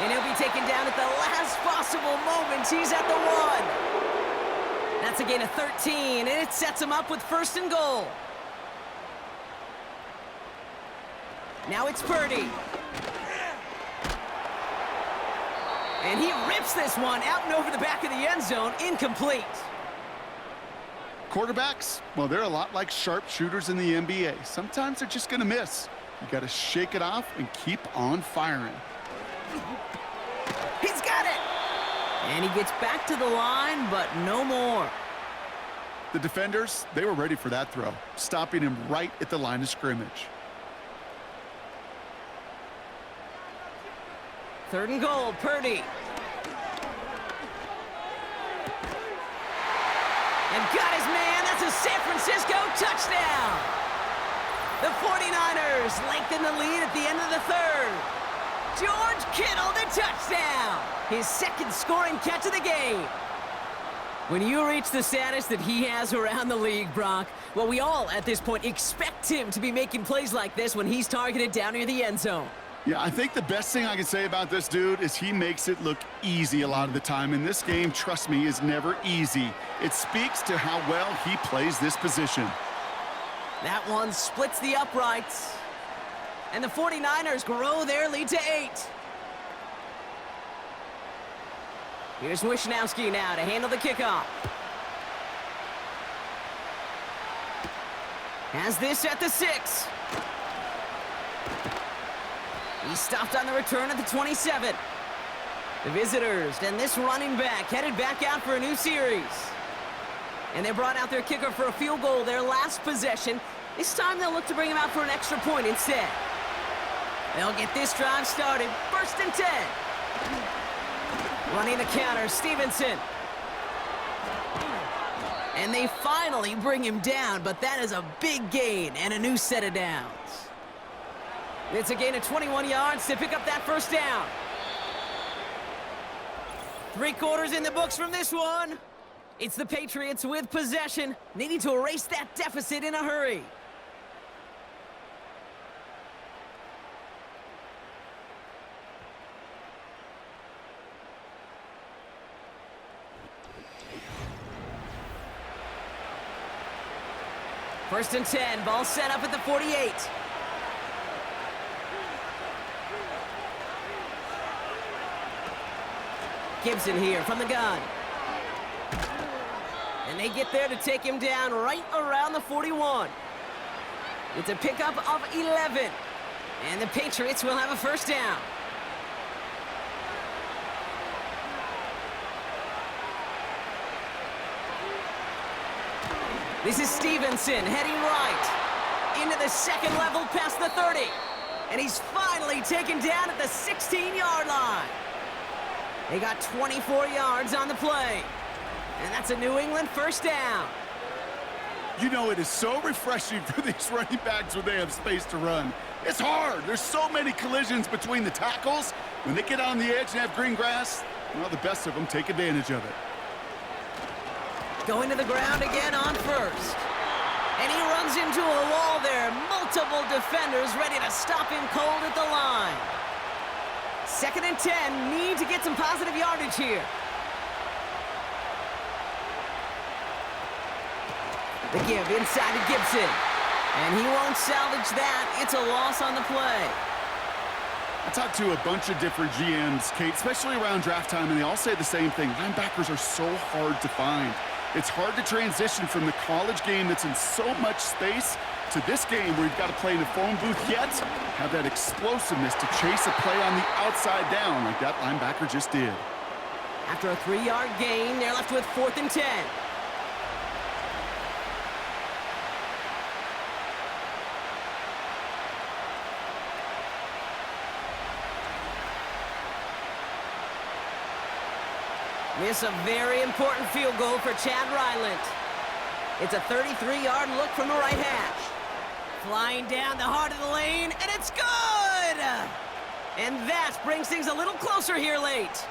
And he'll be taken down at the last possible moment. He's at the 1. That's a gain of 13, and it sets him up with 1st and goal. Now it's Purdy. And he rips this one out and over the back of the end zone. Incomplete. Quarterbacks, well, they're a lot like sharpshooters in the NBA. Sometimes they're just going to miss. You got to shake it off and keep on firing. He's got it! And he gets back to the line, but no more. The defenders, they were ready for that throw, stopping him right at the line of scrimmage. 3rd and goal, Purdy. And got his man. That's a San Francisco touchdown. The 49ers lengthen the lead at the end of the 3rd. George Kittle, the touchdown. His 2nd scoring catch of the game. When you reach the status that he has around the league, Brock, well, we all at this point expect him to be making plays like this when he's targeted down near the end zone. Yeah, I think the best thing I can say about this dude is he makes it look easy a lot of the time. And this game, trust me, is never easy. It speaks to how well he plays this position. That one splits the uprights. And the 49ers grow their lead to 8. Here's Wishnowski now to handle the kickoff. Has this at the 6. He stopped on the return at the 27. The visitors and this running back headed back out for a new series. And they brought out their kicker for a field goal their last possession. This time they'll look to bring him out for an extra point instead. They'll get this drive started. 1st and 10. Running the counter, Stevenson. And they finally bring him down, but that is a big gain and a new set of downs. It's a gain of 21 yards to pick up that 1st down. 3 quarters in the books from this one. It's the Patriots with possession, needing to erase that deficit in a hurry. First and 10, ball set up at the 48. Gibson here from the gun. And they get there to take him down right around the 41. It's a pickup of 11. And the Patriots will have a 1st down. This is Stevenson heading right into the 2nd level past the 30. And he's finally taken down at the 16-yard line. They got 24 yards on the play. And that's a New England 1st down. You know, it is so refreshing for these running backs when they have space to run. It's hard. There's so many collisions between the tackles. When they get on the edge and have green grass, well, the best of them take advantage of it. Going to the ground again on 1st. And he runs into a wall there. Multiple defenders ready to stop him cold at the line. 2nd and 10, need to get some positive yardage here. The give inside to Gibson. And he won't salvage that. It's a loss on the play. I talked to a bunch of different GMs, Kate, especially around draft time, and they all say the same thing. Linebackers are so hard to find. It's hard to transition from the college game that's in so much space to this game where you've got to play in a phone booth, yet have that explosiveness to chase a play on the outside down like that linebacker just did. After a 3-yard gain, they're left with 4th and 10. Miss a very important field goal for Chad Ryland. It's a 33-yard look from the right hash. Flying down the heart of the lane, and it's good! And that brings things a little closer here late.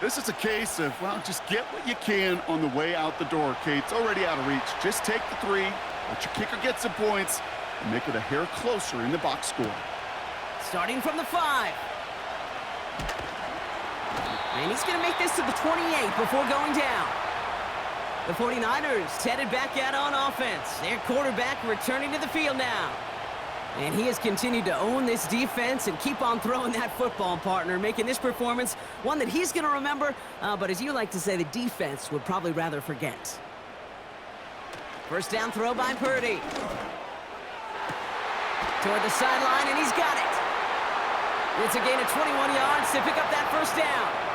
This is a case of, well, just get what you can on the way out the door, Kate. It's already out of reach. Just take the 3, let your kicker get some points, and make it a hair closer in the box score. Starting from the 5. And he's going to make this to the 28 before going down. The 49ers headed back out on offense. Their quarterback returning to the field now. And he has continued to own this defense and keep on throwing that football, partner, making this performance one that he's going to remember, but as you like to say, the defense would probably rather forget. First down throw by Purdy. Toward the sideline, and he's got it. It's a gain of 21 yards to pick up that first down.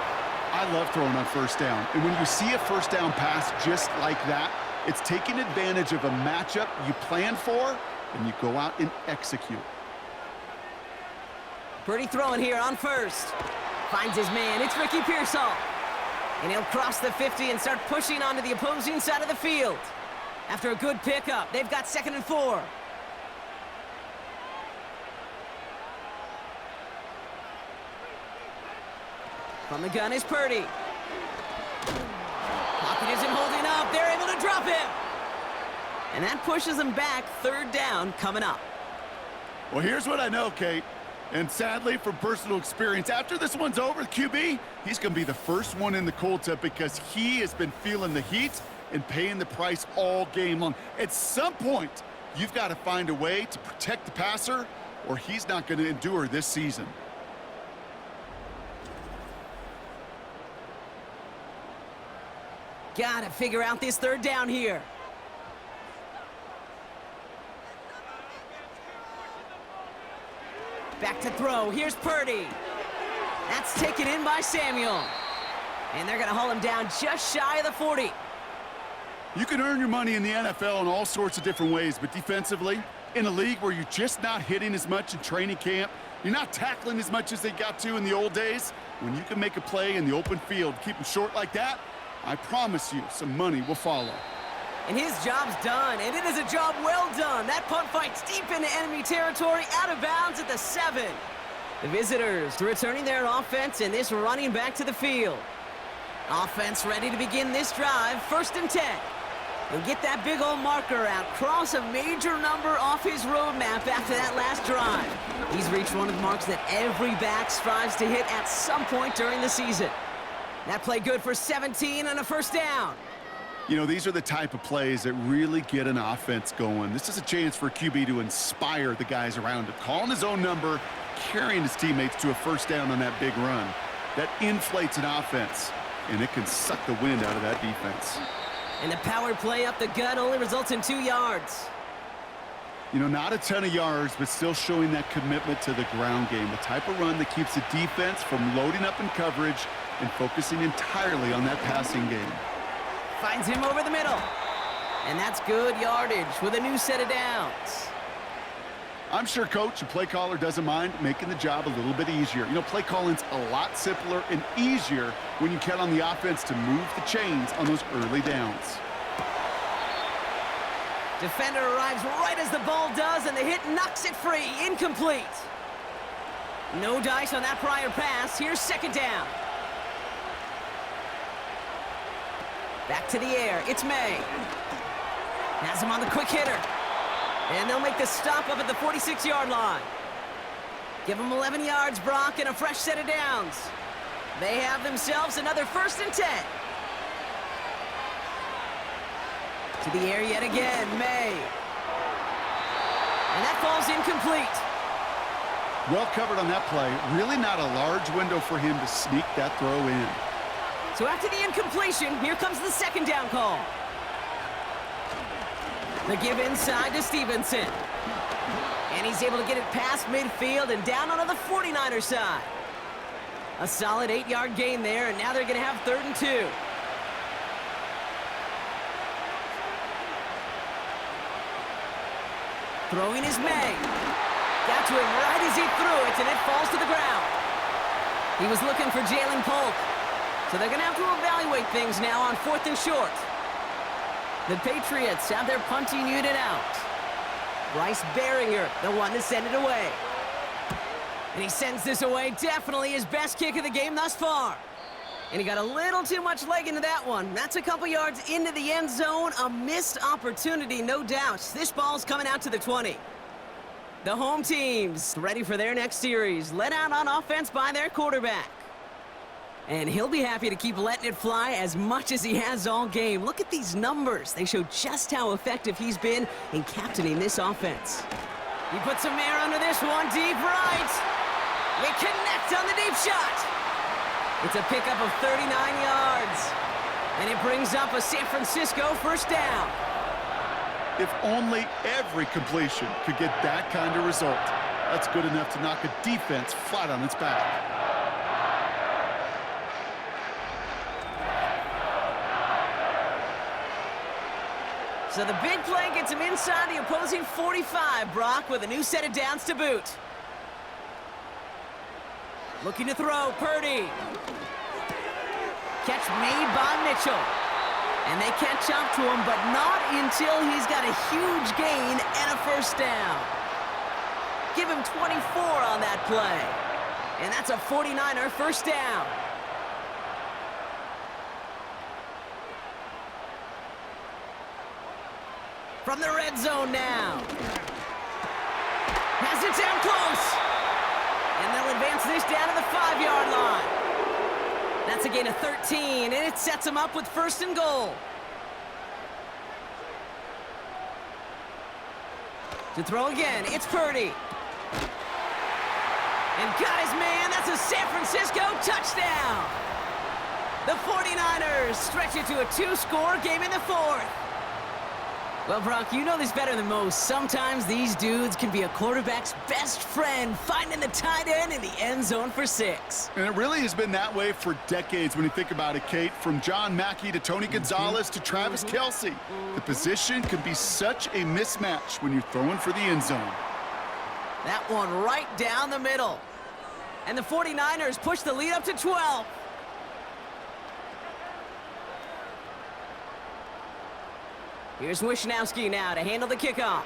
I love throwing on first down. And when you see a first down pass just like that, it's taking advantage of a matchup you planned for, and you go out and execute. Purdy throwing here on first. Finds his man. It's Ricky Pearsall. And he'll cross the 50 and start pushing onto the opposing side of the field. After a good pickup, they've got 2nd and 4. From the gun is Purdy. Pocket isn't holding up. They're able to drop him. And that pushes them back. 3rd down coming up. Well, here's what I know, Kate. And sadly, from personal experience, after this one's over, the QB, he's going to be the first one in the cold tub because he has been feeling the heat and paying the price all game long. At some point, you've got to find a way to protect the passer, or he's not going to endure this season. Gotta figure out this 3rd down here. Back to throw. Here's Purdy. That's taken in by Samuel. And they're going to haul him down just shy of the 40. You can earn your money in the NFL in all sorts of different ways, but defensively, in a league where you're just not hitting as much in training camp, you're not tackling as much as they got to in the old days, when you can make a play in the open field, keep them short like that, I promise you some money will follow. And his job's done, and it is a job well done. That punt fight's deep into enemy territory, out of bounds at the 7. The visitors returning their offense and this running back to the field. Offense ready to begin this drive, 1st and 10. And get that big old marker out, cross a major number off his roadmap after that last drive. He's reached one of the marks that every back strives to hit at some point during the season. That play good for 17 and a 1st down. You know, these are the type of plays that really get an offense going. This is a chance for a QB to inspire the guys around him. Calling his own number, carrying his teammates to a 1st down on that big run. That inflates an offense, and it can suck the wind out of that defense. And the power play up the gut only results in 2 yards. You know, not a ton of yards, but still showing that commitment to the ground game. The type of run that keeps the defense from loading up in coverage and focusing entirely on that passing game. Finds him over the middle. And that's good yardage with a new set of downs. I'm sure coach and play caller doesn't mind making the job a little bit easier. You know, play calling's a lot simpler and easier when you count on the offense to move the chains on those early downs. Defender arrives right as the ball does, and the hit knocks it free. Incomplete. No dice on that prior pass. Here's 2nd down. Back to the air. It's May. Has him on the quick hitter. And they'll make the stop up at the 46-yard line. Give them 11 yards, Brock, and a fresh set of downs. They have themselves another 1st and 10. To the air yet again, May. And that falls incomplete. Well covered on that play. Really not a large window for him to sneak that throw in. So after the incompletion, here comes the second down call. The give inside to Stevenson. And he's able to get it past midfield and down onto the 49er side. A solid 8-yard gain there, and now they're going to have 3rd and 2. Throwing is May. Got to him right as he threw it, and it falls to the ground. He was looking for Jalen Polk. So they're going to have to evaluate things now on 4th and short. The Patriots have their punting unit out. Bryce Behringer, the one to send it away. And he sends this away, definitely his best kick of the game thus far. And he got a little too much leg into that one. That's a couple yards into the end zone. A missed opportunity, no doubt. This ball's coming out to the 20. The home team's ready for their next series, led out on offense by their quarterback. And he'll be happy to keep letting it fly as much as he has all game. Look at these numbers. They show just how effective he's been in captaining this offense. He puts some air under this one, deep right. We connect on the deep shot. It's a pickup of 39 yards. And it brings up a San Francisco first down. If only every completion could get that kind of result. That's good enough to knock a defense flat on its back. So the big play gets him inside the opposing 45, Brock, with a new set of downs to boot. Looking to throw, Purdy. Catch made by Mitchell. And they catch up to him, but not until he's got a huge gain and a first down. Give him 24 on that play. And that's a 49er first down. From the red zone now. Has it down close. And they'll advance this down to the 5-yard line. That's a gain of 13, and it sets them up with 1st and goal. To throw again, it's Purdy. And got his man, that's a San Francisco touchdown. The 49ers stretch it to a 2-score game in the 4th. Well, Brock, you know this better than most. Sometimes these dudes can be a quarterback's best friend, finding the tight end in the end zone for 6. And it really has been that way for decades when you think about it, Kate. From John Mackey to Tony Gonzalez to Travis Kelce. The position can be such a mismatch when you're throwing for the end zone. That one right down the middle. And the 49ers push the lead up to 12. Here's Wishnowski now to handle the kickoff.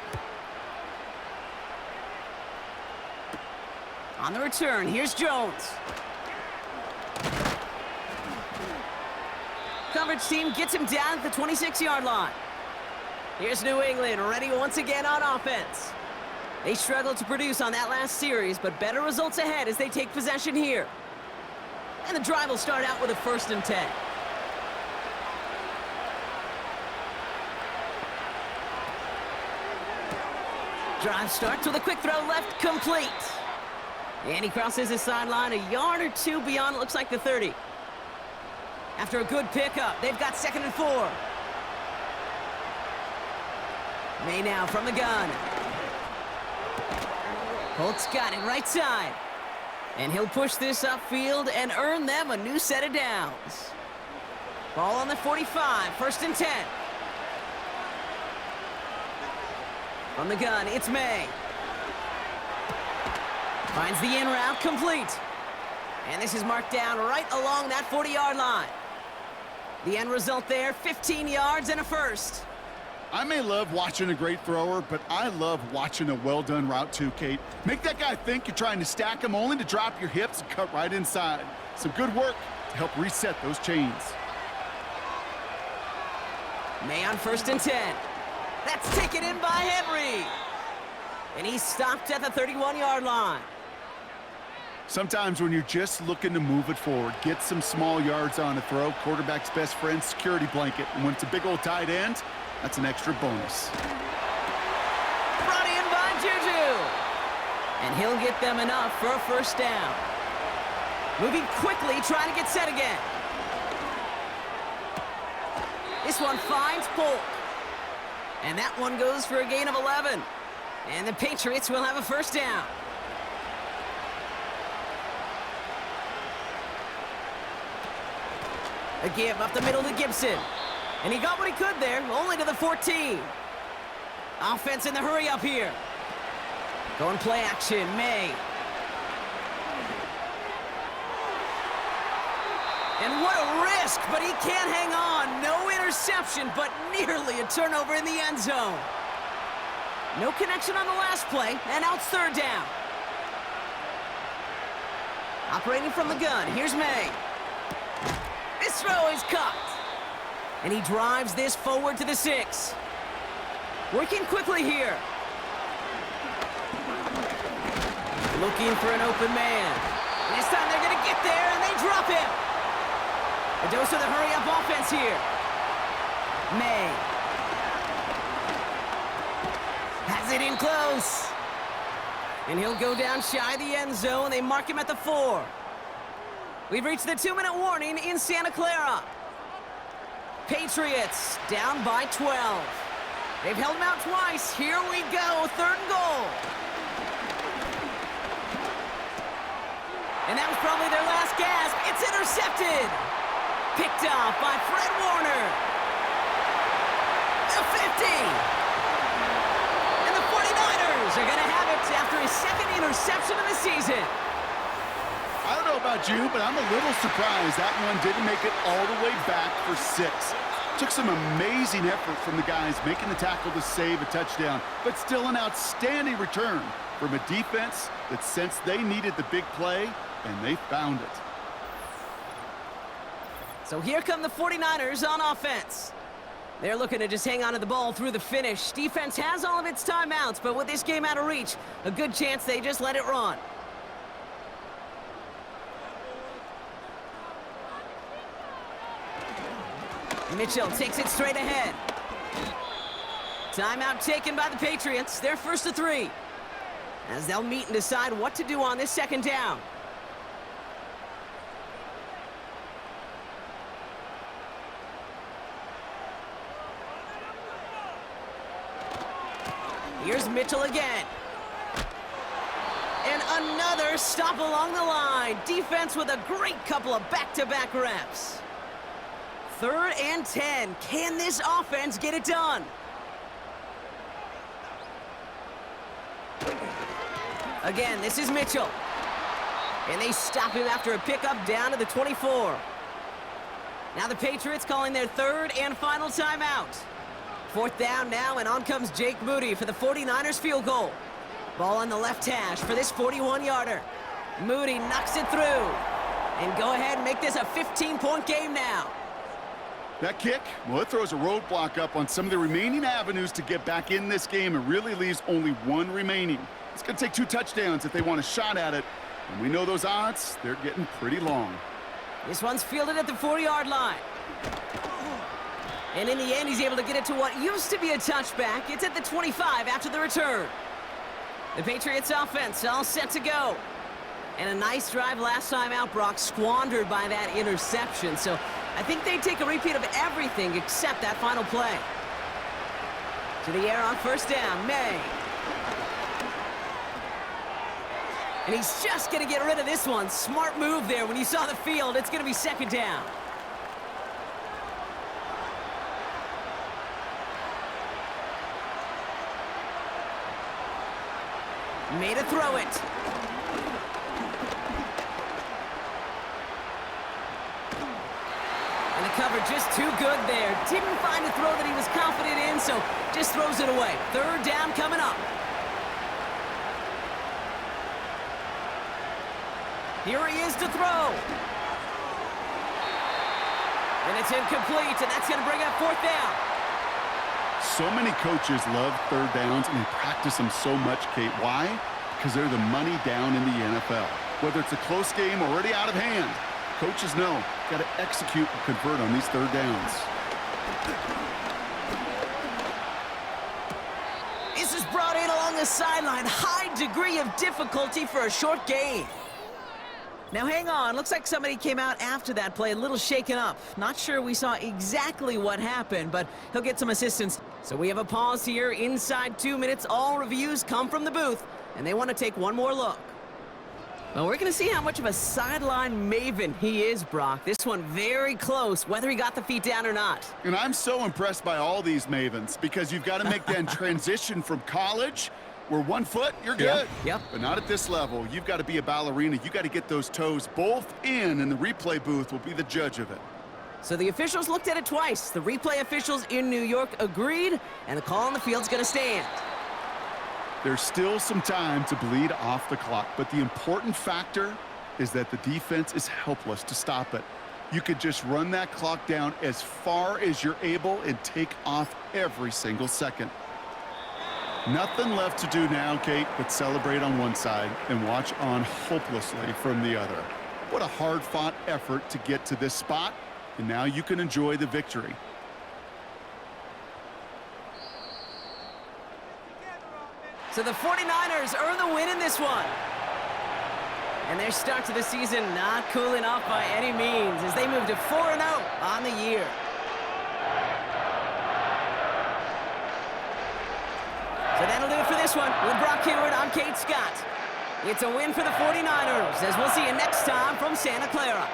On the return, here's Jones. Coverage team gets him down at the 26-yard line. Here's New England, ready once again on offense. They struggled to produce on that last series, but better results ahead as they take possession here. And the drive will start out with a 1st and 10. Drive starts with a quick throw left, complete. And he crosses his sideline a yard or 2 beyond, it looks like the 30. After a good pickup, they've got 2nd and 4. May now from the gun. Holt's got it right side. And he'll push this upfield and earn them a new set of downs. Ball on the 45, 1st and 10. On the gun, it's May. Finds the in route, complete. And this is marked down right along that 40-yard line. The end result there, 15 yards and a first. I may love watching a great thrower, but I love watching a well-done route too, Kate. Make that guy think you're trying to stack him only to drop your hips and cut right inside. Some good work to help reset those chains. May on 1st and 10. That's taken in by Henry. And he's stopped at the 31-yard line. Sometimes when you're just looking to move it forward, get some small yards on a throw, quarterback's best friend, security blanket. And when it's a big old tight end, that's an extra bonus. Brought in by Juju. And he'll get them enough for a first down. Moving quickly, trying to get set again. This one finds Polk. And that one goes for a gain of 11. And the Patriots will have a first down. A give up the middle to Gibson. And he got what he could there, only to the 14. Offense in the hurry up here. Going play action, May. And what a risk, but he can't hang on. No interception, but nearly a turnover in the end zone. No connection on the last play, and now it's third down. Operating from the gun, here's May. This throw is caught. And he drives this forward to the 6. Working quickly here. Looking for an open man. This time they're going to get there, and they drop him. A dose of the hurry-up offense here. May. Has it in close. And he'll go down shy of the end zone. They mark him at the 4. We've reached the 2-minute warning in Santa Clara. Patriots down by 12. They've held him out twice. Here we go, third and goal. And that was probably their last gasp. It's intercepted. Picked off by Fred Warner. The 50. And the 49ers are going to have it after his second interception of the season. I don't know about you, but I'm a little surprised that one didn't make it all the way back for 6. Took some amazing effort from the guys making the tackle to save a touchdown, but still an outstanding return from a defense that sensed they needed the big play, and they found it. So here come the 49ers on offense. They're looking to just hang on to the ball through the finish. Defense has all of its timeouts, but with this game out of reach, a good chance they just let it run. Mitchell takes it straight ahead. Timeout taken by the Patriots. They're first to 3. As they'll meet and decide what to do on this second down. Here's Mitchell again. And another stop along the line. Defense with a great couple of back-to-back reps. 3rd and 10. Can this offense get it done? Again, this is Mitchell. And they stop him after a pickup down to the 24. Now the Patriots calling their 3rd and final timeout. 4th down now, and on comes Jake Moody for the 49ers field goal. Ball on the left hash for this 41-yarder. Moody knocks it through. And go ahead and make this a 15-point game now. That kick, well, it throws a roadblock up on some of the remaining avenues to get back in this game and really leaves only one remaining. It's going to take 2 touchdowns if they want a shot at it. And we know those odds, they're getting pretty long. This one's fielded at the 40-yard line. And in the end, he's able to get it to what used to be a touchback. It's at the 25 after the return. The Patriots offense all set to go. And a nice drive last time out, Brock, squandered by that interception. So I think they take a repeat of everything except that final play. To the air on first down, May. And he's just going to get rid of this one. Smart move there. When you saw the field, it's going to be second down. Made a throw it. And the cover just too good there. Didn't find a throw that he was confident in, so just throws it away. 3rd down coming up. Here he is to throw. And it's incomplete, and that's going to bring up 4th down. So many coaches love 3rd downs, and they practice them so much, Kate. Why? Because they're the money down in the NFL. Whether it's a close game already out of hand, coaches know, got to execute and convert on these 3rd downs. This is brought in along the the sideline. High degree of difficulty for a short gain. Now hang on, looks like somebody came out after that play a little shaken up. Not sure we saw exactly what happened, but he'll get some assistance. So we have a pause here inside 2 minutes. All reviews come from the booth, and they want to take one more look. Well, we're going to see how much of a sideline maven he is, Brock. This one very close, whether he got the feet down or not. And I'm so impressed by all these mavens because you've got to make that transition from college where 1 foot, you're good. Yep. But not at this level. You've got to be a ballerina. You've got to get those toes both in, and the replay booth will be the judge of it. So the officials looked at it twice. The replay officials in New York agreed, and the call on the field's going to stand. There's still some time to bleed off the clock, but the important factor is that the defense is helpless to stop it. You could just run that clock down as far as you're able and take off every single second. Nothing left to do now, Kate, but celebrate on one side and watch on hopelessly from the other. What a hard-fought effort to get to this spot, and now you can enjoy the victory. So the 49ers earn the win in this one. And their start to the season not cooling off by any means as they move to 4-0 on the year. So that'll do it for this one. With Brock Hewitt, I'm Kate Scott. It's a win for the 49ers, as we'll see you next time from Santa Clara.